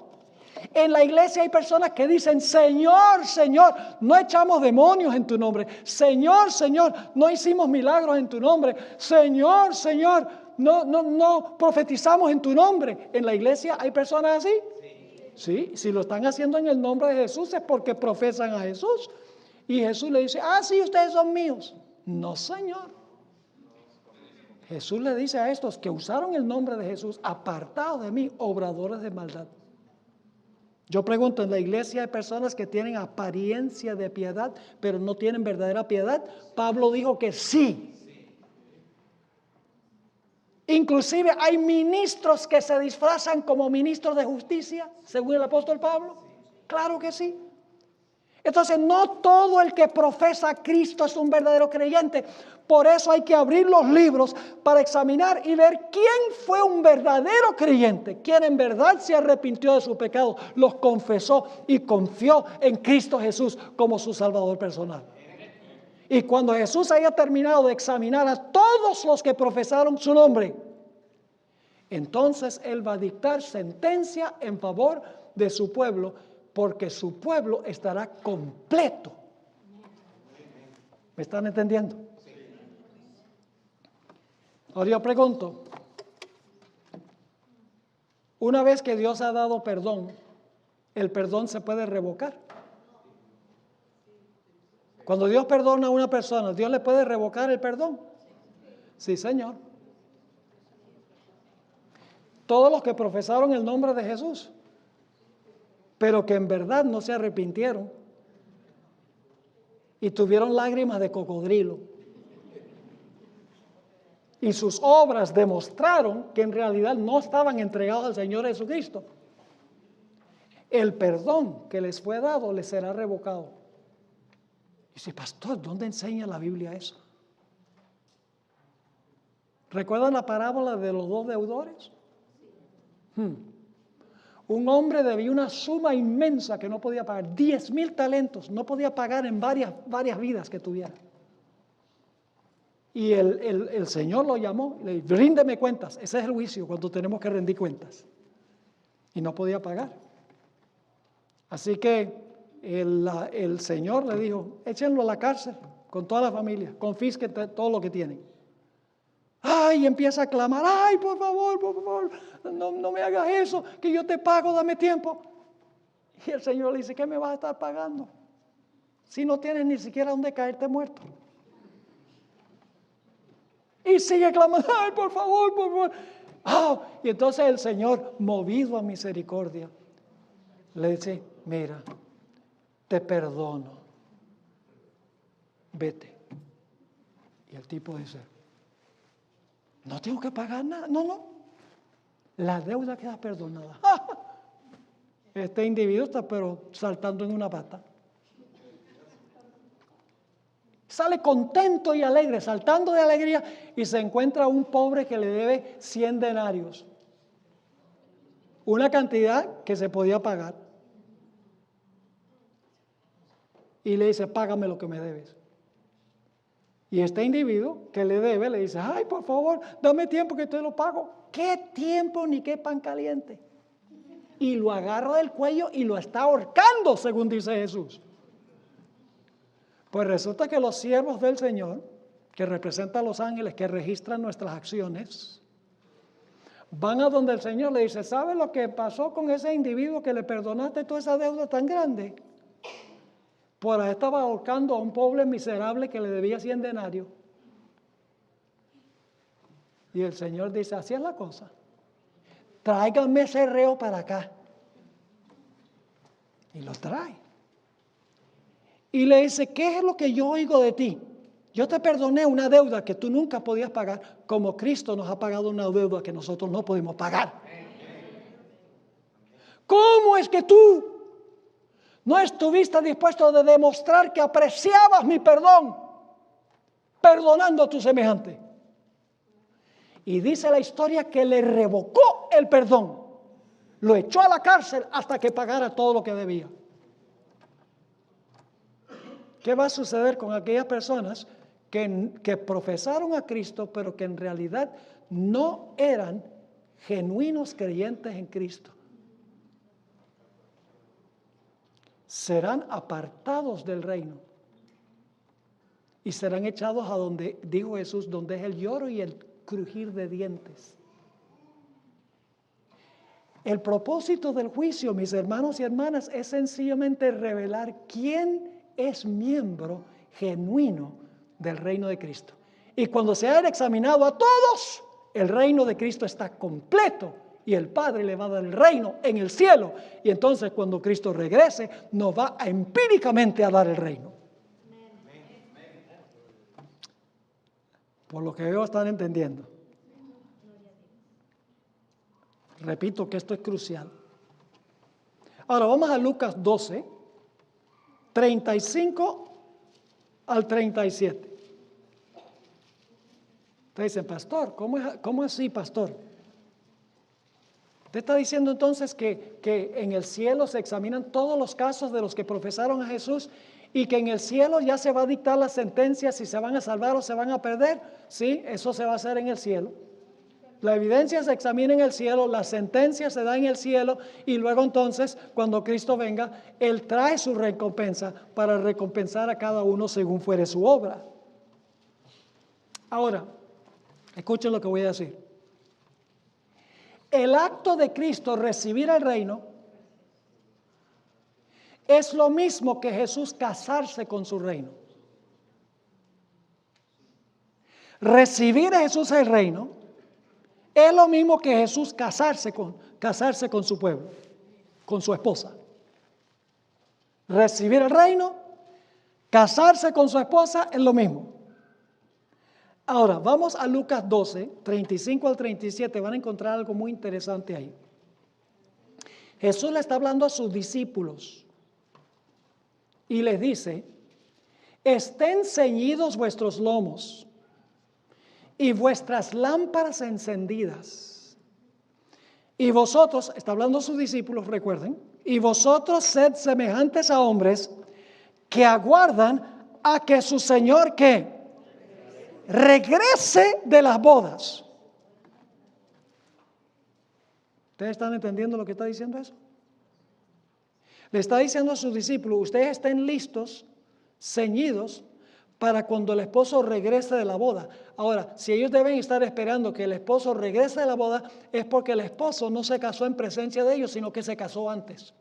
Speaker 1: En la iglesia hay personas que dicen, Señor, Señor, no echamos demonios en tu nombre. Señor, Señor, no hicimos milagros en tu nombre. Señor, Señor, no profetizamos en tu nombre. ¿En la iglesia hay personas así? Sí, si lo están haciendo en el nombre de Jesús es porque profesan a Jesús. Y Jesús le dice, sí, ustedes son míos. No, Señor. Jesús le dice a estos que usaron el nombre de Jesús, apartados de mí, obradores de maldad. Yo pregunto, ¿en la iglesia hay personas que tienen apariencia de piedad, pero no tienen verdadera piedad? Pablo dijo que sí. Inclusive hay ministros que se disfrazan como ministros de justicia, según el apóstol Pablo. Claro que sí. Entonces, no todo el que profesa a Cristo es un verdadero creyente. Por eso hay que abrir los libros para examinar y ver quién fue un verdadero creyente, quién en verdad se arrepintió de sus pecados, los confesó y confió en Cristo Jesús como su Salvador personal. Y cuando Jesús haya terminado de examinar a todos los que profesaron su nombre, entonces Él va a dictar sentencia en favor de su pueblo, porque su pueblo estará completo. ¿Me están entendiendo? Ahora yo pregunto, una vez que Dios ha dado perdón, ¿el perdón se puede revocar? Cuando Dios perdona a una persona, ¿Dios le puede revocar el perdón? Sí, Señor. Todos los que profesaron el nombre de Jesús, pero que en verdad no se arrepintieron y tuvieron lágrimas de cocodrilo. Y sus obras demostraron que en realidad no estaban entregados al Señor Jesucristo. El perdón que les fue dado les será revocado. Y dice, pastor, ¿dónde enseña la Biblia eso? ¿Recuerdan la parábola de los dos deudores? Un hombre debía una suma inmensa que no podía pagar, 10,000 talentos, no podía pagar en varias vidas que tuviera. Y el Señor lo llamó, le dijo, ríndeme cuentas. Ese es el juicio, cuando tenemos que rendir cuentas. Y no podía pagar. Así que el Señor le dijo, échenlo a la cárcel con toda la familia, confisquen todo lo que tienen. Ay, empieza a clamar, ay, por favor, no me hagas eso, que yo te pago, dame tiempo. Y el Señor le dice, ¿qué me vas a estar pagando? Si no tienes ni siquiera dónde caerte muerto. Y sigue clamando, ay, por favor. Y entonces el Señor, movido a misericordia, le dice, mira, te perdono, vete. Y el tipo dice, no tengo que pagar nada, no, la deuda queda perdonada. Este individuo está pero saltando en una pata. Sale contento y alegre, saltando de alegría, y se encuentra un pobre que le debe 100 denarios. Una cantidad que se podía pagar. Y le dice, págame lo que me debes. Y este individuo que le debe le dice, ay, por favor, dame tiempo que te lo pago. ¿Qué tiempo ni qué pan caliente? Y lo agarra del cuello y lo está ahorcando, según dice Jesús. Pues resulta que los siervos del Señor, que representan a los ángeles que registran nuestras acciones, van a donde el Señor le dice, ¿sabe lo que pasó con ese individuo que le perdonaste toda esa deuda tan grande? Pues estaba ahorcando a un pobre miserable que le debía 100 denarios. Y el Señor dice, así es la cosa. Tráiganme ese reo para acá. Y lo trae. Y le dice, ¿qué es lo que yo oigo de ti? Yo te perdoné una deuda que tú nunca podías pagar, como Cristo nos ha pagado una deuda que nosotros no podemos pagar. ¿Cómo es que tú no estuviste dispuesto a demostrar que apreciabas mi perdón, perdonando a tu semejante? Y dice la historia que le revocó el perdón, lo echó a la cárcel hasta que pagara todo lo que debía. ¿Qué va a suceder con aquellas personas que profesaron a Cristo, pero que en realidad no eran genuinos creyentes en Cristo? Serán apartados del reino y serán echados a donde, dijo Jesús, donde es el lloro y el crujir de dientes. El propósito del juicio, mis hermanos y hermanas, es sencillamente revelar quién es miembro genuino del reino de Cristo. Y cuando se haya examinado a todos, el reino de Cristo está completo y el Padre le va a dar el reino en el cielo. Y entonces cuando Cristo regrese, nos va a empíricamente a dar el reino. Por lo que veo, están entendiendo. Repito que esto es crucial. Ahora vamos a Lucas 12, 35 al 37. Ustedes dicen, pastor, ¿cómo así, pastor? Usted está diciendo entonces que en el cielo se examinan todos los casos de los que profesaron a Jesús y que en el cielo ya se va a dictar la sentencia si se van a salvar o se van a perder. Sí, eso se va a hacer en el cielo. La evidencia se examina en el cielo, la sentencia se da en el cielo y luego entonces cuando Cristo venga, Él trae su recompensa para recompensar a cada uno según fuere su obra. Ahora, escuchen lo que voy a decir. El acto de Cristo recibir el reino es lo mismo que Jesús casarse con su reino. Recibir a Jesús el reino es lo mismo que Jesús casarse con su pueblo, con su esposa. Recibir el reino, casarse con su esposa es lo mismo. Ahora, vamos a Lucas 12, 35 al 37, van a encontrar algo muy interesante ahí. Jesús le está hablando a sus discípulos y les dice, estén ceñidos vuestros lomos y vuestras lámparas encendidas. Y vosotros, está hablando a sus discípulos, recuerden, y vosotros sed semejantes a hombres que aguardan a que su Señor, ¿qué? Regrese de las bodas. ¿Ustedes están entendiendo lo que está diciendo eso? Le está diciendo a sus discípulos, ustedes estén listos, ceñidos, para cuando el esposo regrese de la boda. Ahora, si ellos deben estar esperando que el esposo regrese de la boda, es porque el esposo no se casó en presencia de ellos, sino que se casó antes.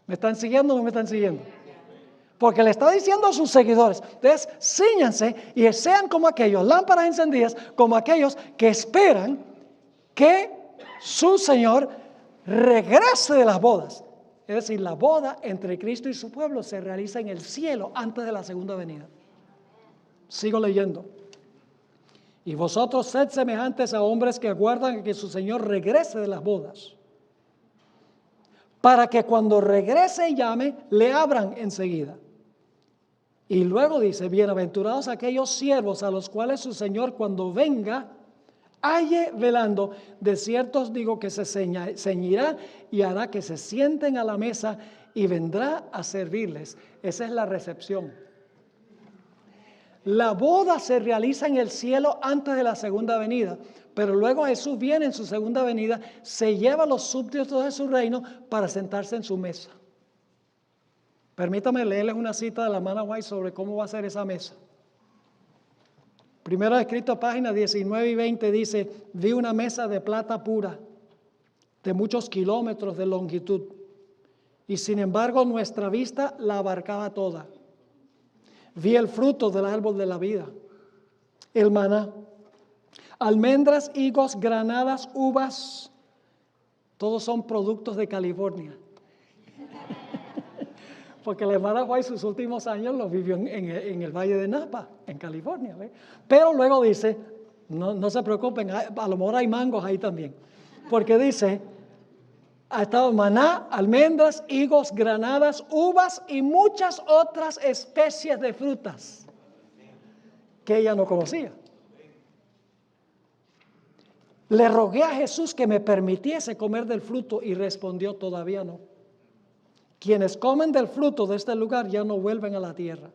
Speaker 1: ¿Me están siguiendo o no me están siguiendo? Porque le está diciendo a sus seguidores, ustedes cíñanse y sean como aquellos, lámparas encendidas, como aquellos que esperan que su Señor regrese de las bodas. Es decir, la boda entre Cristo y su pueblo se realiza en el cielo antes de la segunda venida. Sigo leyendo. Y vosotros sed semejantes a hombres que aguardan a que su Señor regrese de las bodas, para que cuando regrese y llame, le abran enseguida. Y luego dice, bienaventurados aquellos siervos a los cuales su Señor cuando venga, halle velando. De cierto os digo que se ceñirá y hará que se sienten a la mesa y vendrá a servirles. Esa es la recepción. La boda se realiza en el cielo antes de la segunda venida, pero luego Jesús viene en su segunda venida, se lleva a los súbditos de su reino para sentarse en su mesa. Permítame leerles una cita de la hermana White sobre cómo va a ser esa mesa. Primero escrito, páginas 19 y 20, dice, vi una mesa de plata pura, de muchos kilómetros de longitud, y sin embargo nuestra vista la abarcaba toda. Vi el fruto del árbol de la vida, el maná, almendras, higos, granadas, uvas, todos son productos de California. Porque la hermana White sus últimos años los vivió en el Valle de Napa, en California. ¿Ve? Pero luego dice, no se preocupen, a lo mejor hay mangos ahí también. Porque dice, ha estado maná, almendras, higos, granadas, uvas y muchas otras especies de frutas que ella no conocía. Le rogué a Jesús que me permitiese comer del fruto y respondió, todavía no. Quienes comen del fruto de este lugar ya no vuelven a la tierra.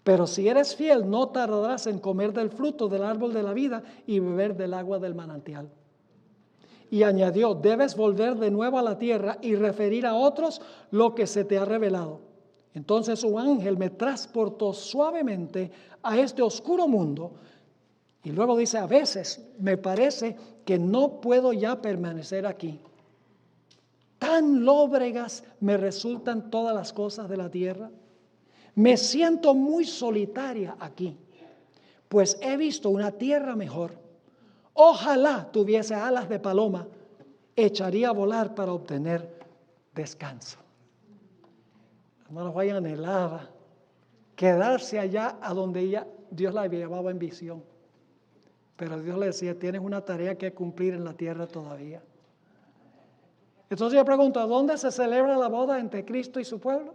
Speaker 1: Pero si eres fiel, no tardarás en comer del fruto del árbol de la vida y beber del agua del manantial. Y añadió, debes volver de nuevo a la tierra y referir a otros lo que se te ha revelado. Entonces un ángel me transportó suavemente a este oscuro mundo. Y luego dice, a veces me parece que no puedo ya permanecer aquí. Tan lóbregas me resultan todas las cosas de la tierra. Me siento muy solitaria aquí, pues he visto una tierra mejor. Ojalá tuviese alas de paloma, echaría a volar para obtener descanso. Hermano Juan anhelaba quedarse allá a donde Dios la llevaba en visión. Pero Dios le decía, tienes una tarea que cumplir en la tierra todavía. Entonces yo pregunto, ¿a dónde se celebra la boda entre Cristo y su pueblo?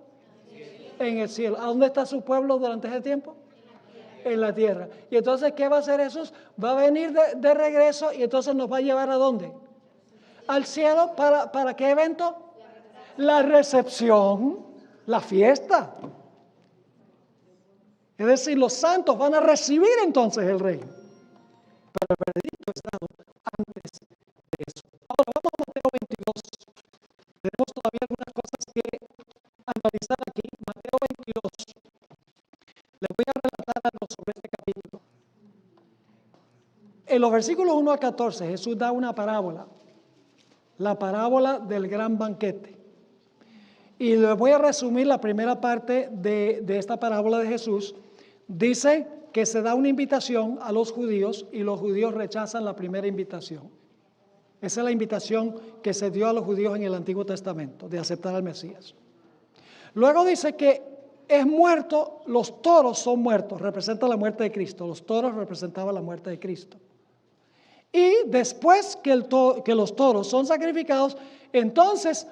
Speaker 1: En el cielo. ¿A dónde está su pueblo durante ese tiempo? En la tierra. Y entonces, ¿qué va a hacer Jesús? Va a venir de regreso y entonces nos va a llevar ¿a dónde? Al cielo. ¿Para qué evento? La recepción, la fiesta. Es decir, los santos van a recibir entonces el reino. Pero el veredicto es dado antes de eso. Ahora vamos a Mateo 22. Tenemos todavía algunas cosas que analizar aquí. Mateo 22. Les voy a relatar algo sobre este capítulo. En los versículos 1 a 14, Jesús da una parábola. La parábola del gran banquete. Y les voy a resumir la primera parte de esta parábola de Jesús. Dice que se da una invitación a los judíos y los judíos rechazan la primera invitación. Esa es la invitación que se dio a los judíos en el Antiguo Testamento, de aceptar al Mesías. Luego dice que es muerto, los toros son muertos, representa la muerte de Cristo. Los toros representaban la muerte de Cristo. Y después que los toros son sacrificados, entonces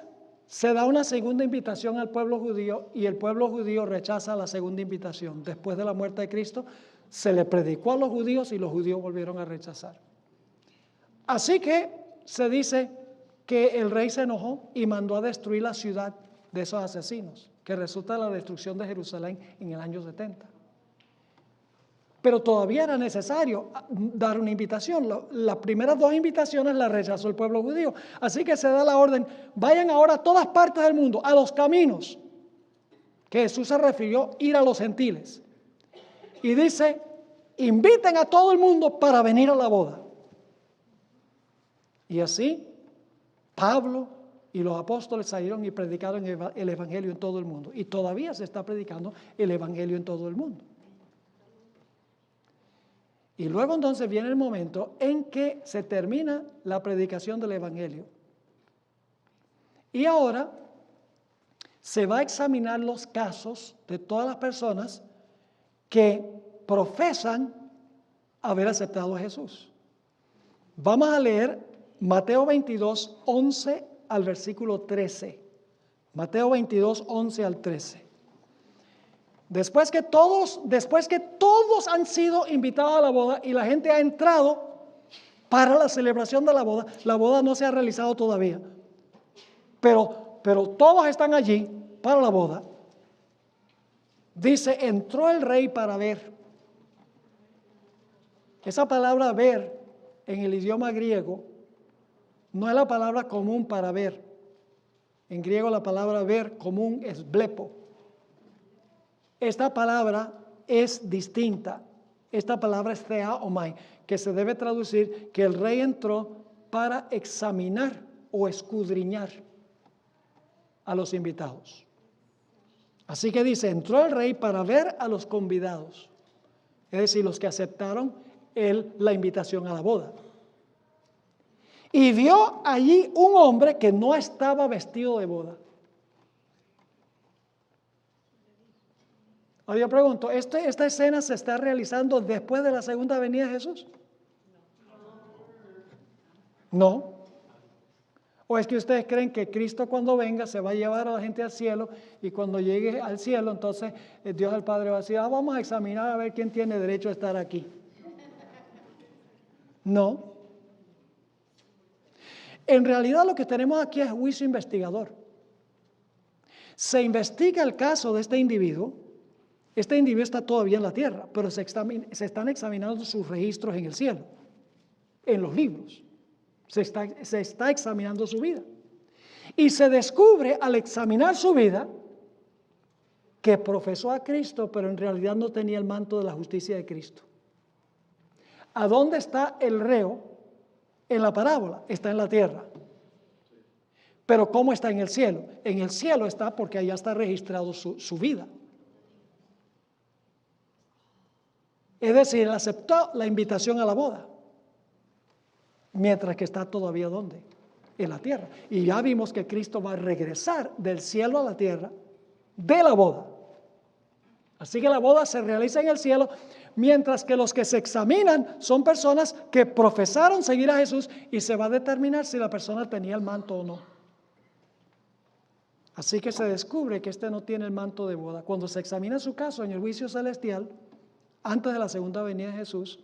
Speaker 1: se da una segunda invitación al pueblo judío y el pueblo judío rechaza la segunda invitación. Después de la muerte de Cristo, se le predicó a los judíos y los judíos volvieron a rechazar. Así que se dice que el rey se enojó y mandó a destruir la ciudad de esos asesinos, que resulta la destrucción de Jerusalén en el año 70. Pero todavía era necesario dar una invitación. Las primeras dos invitaciones las rechazó el pueblo judío. Así que se da la orden, vayan ahora a todas partes del mundo, a los caminos, que Jesús se refirió ir a los gentiles. Y dice, inviten a todo el mundo para venir a la boda. Y así, Pablo y los apóstoles salieron y predicaron el evangelio en todo el mundo. Y todavía se está predicando el evangelio en todo el mundo. Y luego entonces viene el momento en que se termina la predicación del evangelio. Y ahora se va a examinar los casos de todas las personas que profesan haber aceptado a Jesús. Vamos a leer Mateo 22, 11 al versículo 13. Mateo 22, 11 al 13. Después que todos han sido invitados a la boda y la gente ha entrado para la celebración de la boda no se ha realizado todavía, pero todos están allí para la boda. Dice, entró el rey para ver. Esa palabra ver en el idioma griego no es la palabra común para ver. En griego la palabra ver común es blepo. Esta palabra es distinta. Esta palabra es theaomai, que se debe traducir que el rey entró para examinar o escudriñar a los invitados. Así que dice, entró el rey para ver a los convidados, es decir, los que aceptaron la invitación a la boda. Y vio allí un hombre que no estaba vestido de boda. Ahora yo pregunto, ¿esta escena se está realizando después de la segunda venida de Jesús? No. ¿O es que ustedes creen que Cristo cuando venga se va a llevar a la gente al cielo y cuando llegue al cielo entonces Dios el Padre va a decir, vamos a examinar a ver quién tiene derecho a estar aquí? No. En realidad lo que tenemos aquí es juicio investigador. Se investiga el caso de este individuo. Este individuo está todavía en la tierra, pero se están examinando sus registros en el cielo, en los libros. Se está examinando su vida. Y se descubre al examinar su vida que profesó a Cristo, pero en realidad no tenía el manto de la justicia de Cristo. ¿A dónde está el reo en la parábola? Está en la tierra. Pero ¿cómo está en el cielo? En el cielo está porque allá está registrado su vida. Es decir, él aceptó la invitación a la boda. Mientras que está todavía ¿dónde? En la tierra. Y ya vimos que Cristo va a regresar del cielo a la tierra de la boda. Así que la boda se realiza en el cielo, mientras que los que se examinan son personas que profesaron seguir a Jesús y se va a determinar si la persona tenía el manto o no. Así que se descubre que este no tiene el manto de boda. Cuando se examina su caso en el juicio celestial, antes de la segunda venida de Jesús,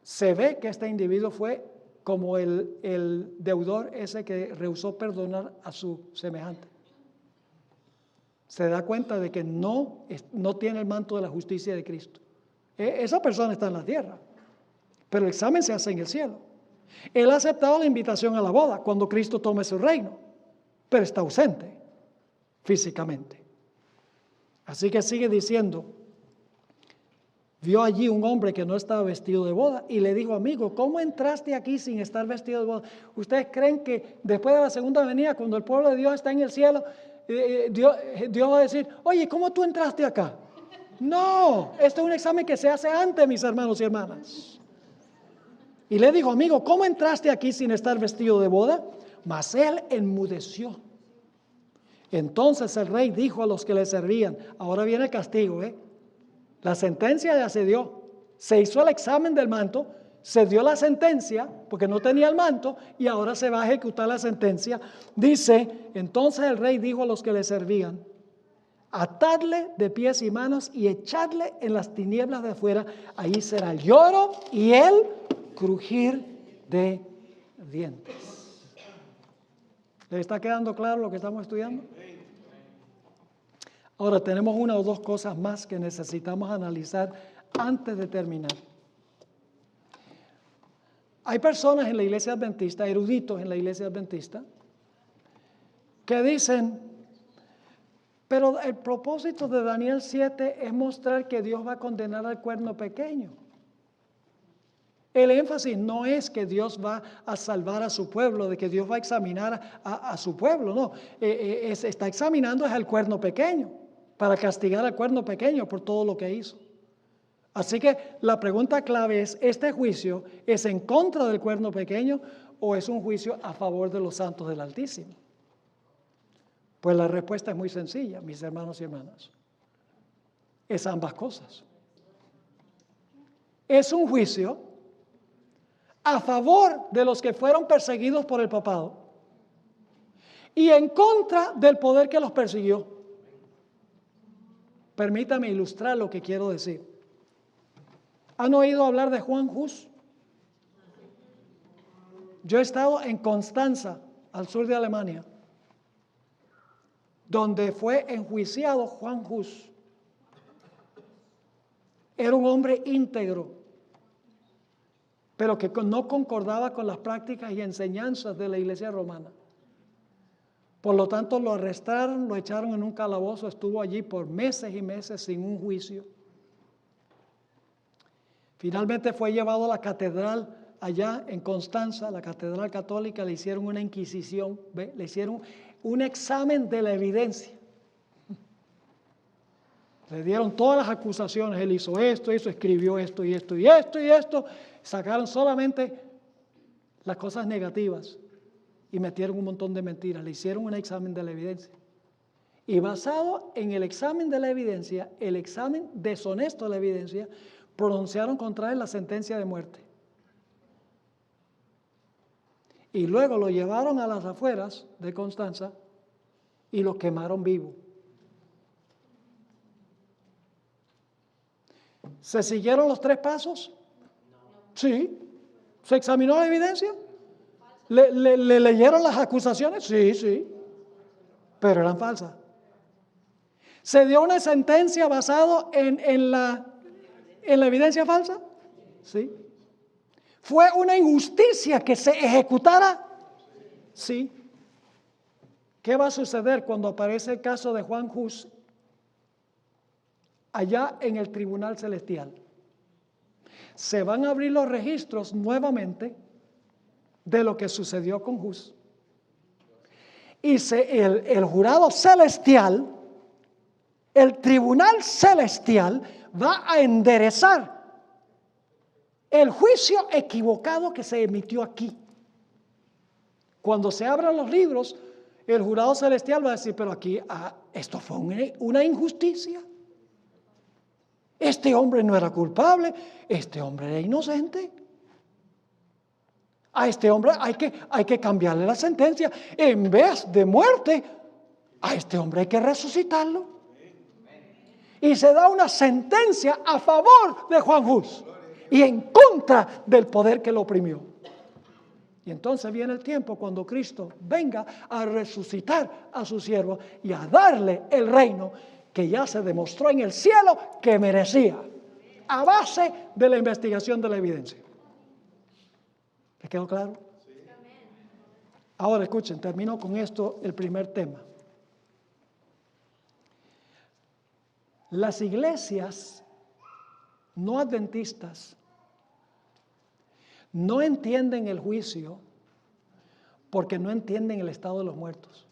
Speaker 1: se ve que este individuo fue como el deudor ese que rehusó perdonar a su semejante. Se da cuenta de que no tiene el manto de la justicia de Cristo. Esa persona está en la tierra, pero el examen se hace en el cielo. Él ha aceptado la invitación a la boda cuando Cristo tome su reino, pero está ausente físicamente. Así que sigue diciendo, vio allí un hombre que no estaba vestido de boda y le dijo, amigo, ¿cómo entraste aquí sin estar vestido de boda? ¿Ustedes creen que después de la segunda venida, cuando el pueblo de Dios está en el cielo, Dios va a decir, oye, ¿cómo tú entraste acá? No, esto es un examen que se hace antes, mis hermanos y hermanas. Y le dijo, amigo, ¿cómo entraste aquí sin estar vestido de boda? Mas él enmudeció. Entonces el rey dijo a los que le servían, ahora viene el castigo, La sentencia ya se dio, se hizo el examen del manto, se dio la sentencia porque no tenía el manto y ahora se va a ejecutar la sentencia. Dice, entonces el rey dijo a los que le servían, atadle de pies y manos y echadle en las tinieblas de afuera, ahí será el lloro y el crujir de dientes. ¿Le está quedando claro lo que estamos estudiando? Ahora tenemos una o dos cosas más que necesitamos analizar antes de terminar. Hay personas en la iglesia adventista, eruditos en la iglesia adventista, que dicen, pero el propósito de Daniel 7 es mostrar que Dios va a condenar al cuerno pequeño. El énfasis no es que Dios va a salvar a su pueblo, de que Dios va a examinar a su pueblo, no. Está examinando es al cuerno pequeño, para castigar al cuerno pequeño por todo lo que hizo. Así que la pregunta clave es, ¿este juicio es en contra del cuerno pequeño o es un juicio a favor de los santos del Altísimo? Pues la respuesta es muy sencilla, mis hermanos y hermanas. Es ambas cosas. es un juicio a favor de los que fueron perseguidos por el papado y en contra del poder que los persiguió. Permítame ilustrar lo que quiero decir. ¿Han oído hablar de Juan Hus? Yo he estado en Constanza, al sur de Alemania, donde fue enjuiciado Juan Hus. Era un hombre íntegro, pero que no concordaba con las prácticas y enseñanzas de la Iglesia romana. Por lo tanto, lo arrestaron, lo echaron en un calabozo, estuvo allí por meses y meses sin un juicio. Finalmente fue llevado a la catedral allá en Constanza, la catedral católica, le hicieron una inquisición, le hicieron un examen de la evidencia. Le dieron todas las acusaciones, él hizo esto, escribió esto y esto y esto y esto. Sacaron solamente las cosas negativas y metieron un montón de mentiras. Le hicieron un examen de la evidencia. Y basado en el examen de la evidencia, el examen deshonesto de la evidencia, pronunciaron contra él la sentencia de muerte. Y luego lo llevaron a las afueras de Constanza y lo quemaron vivo. ¿Se siguieron los 3 pasos? Sí. ¿Se examinó la evidencia? ¿Le leyeron las acusaciones? Sí. Pero eran falsas. ¿Se dio una sentencia basada en la evidencia falsa? Sí. ¿Fue una injusticia que se ejecutara? Sí. ¿Qué va a suceder cuando aparece el caso de Juan Hus allá en el tribunal celestial? Se van a abrir los registros nuevamente de lo que sucedió con Hus. Y el jurado celestial, el tribunal celestial, va a enderezar el juicio equivocado que se emitió aquí. Cuando se abran los libros, el jurado celestial va a decir, pero aquí esto fue una injusticia. Este hombre no era culpable, este hombre era inocente. A este hombre hay que cambiarle la sentencia. En vez de muerte, a este hombre hay que resucitarlo. Y se da una sentencia a favor de Juan Hus y en contra del poder que lo oprimió. Y entonces viene el tiempo cuando Cristo venga a resucitar a su siervo y a darle el reino que ya se demostró en el cielo que merecía, a base de la investigación de la evidencia. ¿Les quedó claro? Ahora escuchen, termino con esto el primer tema. Las iglesias no adventistas no entienden el juicio porque no entienden el estado de los muertos.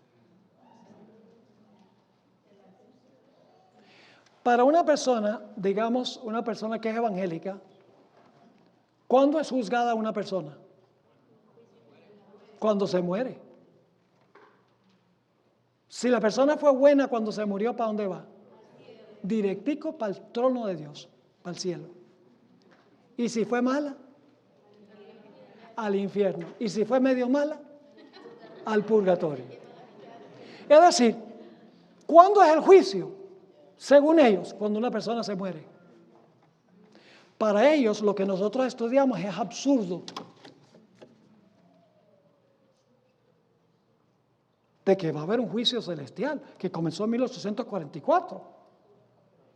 Speaker 1: Para una persona, digamos, una persona que es evangélica, ¿cuándo es juzgada una persona? Cuando se muere. Si la persona fue buena cuando se murió, ¿para dónde va? Directico para el trono de Dios, para el cielo. Y si fue mala, al infierno. Y si fue medio mala, al purgatorio. Es decir, ¿cuándo es el juicio? Según ellos, cuando una persona se muere. Para ellos, lo que nosotros estudiamos es absurdo. De que va a haber un juicio celestial que comenzó en 1844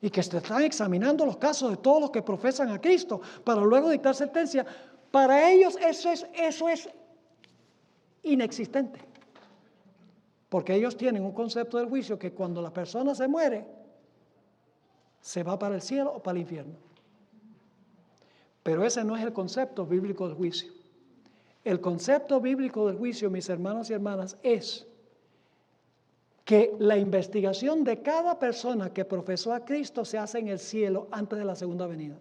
Speaker 1: y que se están examinando los casos de todos los que profesan a Cristo para luego dictar sentencia. Para ellos eso es inexistente, porque ellos tienen un concepto del juicio que cuando la persona se muere se va para el cielo o para el infierno. Pero ese no es el concepto bíblico del juicio. El concepto bíblico del juicio, mis hermanos y hermanas, es que la investigación de cada persona que profesó a Cristo se hace en el cielo antes de la segunda venida.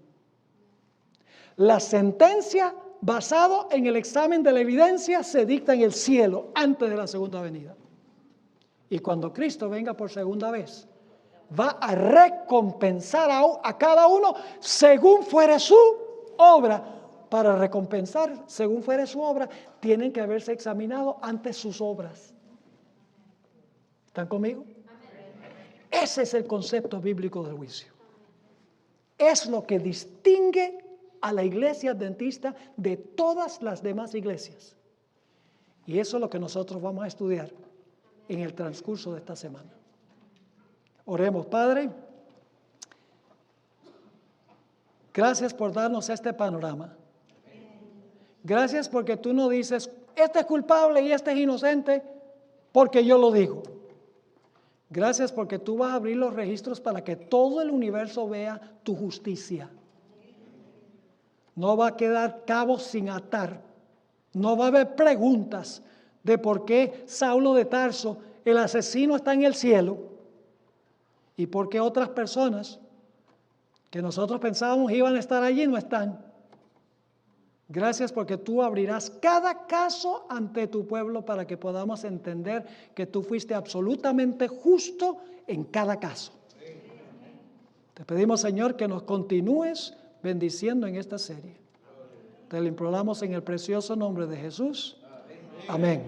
Speaker 1: La sentencia basada en el examen de la evidencia se dicta en el cielo antes de la segunda venida. Y cuando Cristo venga por segunda vez, va a recompensar a cada uno según fuere su obra para recompensar según fuere su obra, tienen que haberse examinado ante sus obras. ¿Están conmigo? Ese es el concepto bíblico del juicio. Es lo que distingue a la iglesia adventista de todas las demás iglesias. Y eso es lo que nosotros vamos a estudiar en el transcurso de esta semana. Oremos, Padre. Gracias por darnos este panorama. Gracias porque tú no dices, este es culpable y este es inocente, porque yo lo digo. Gracias porque tú vas a abrir los registros para que todo el universo vea tu justicia. No va a quedar cabos sin atar. No va a haber preguntas de por qué Saulo de Tarso, el asesino, está en el cielo y por qué otras personas que nosotros pensábamos iban a estar allí no están. Gracias porque tú abrirás cada caso ante tu pueblo para que podamos entender que tú fuiste absolutamente justo en cada caso. Te pedimos, Señor, que nos continúes bendiciendo en esta serie. Te lo imploramos en el precioso nombre de Jesús. Amén.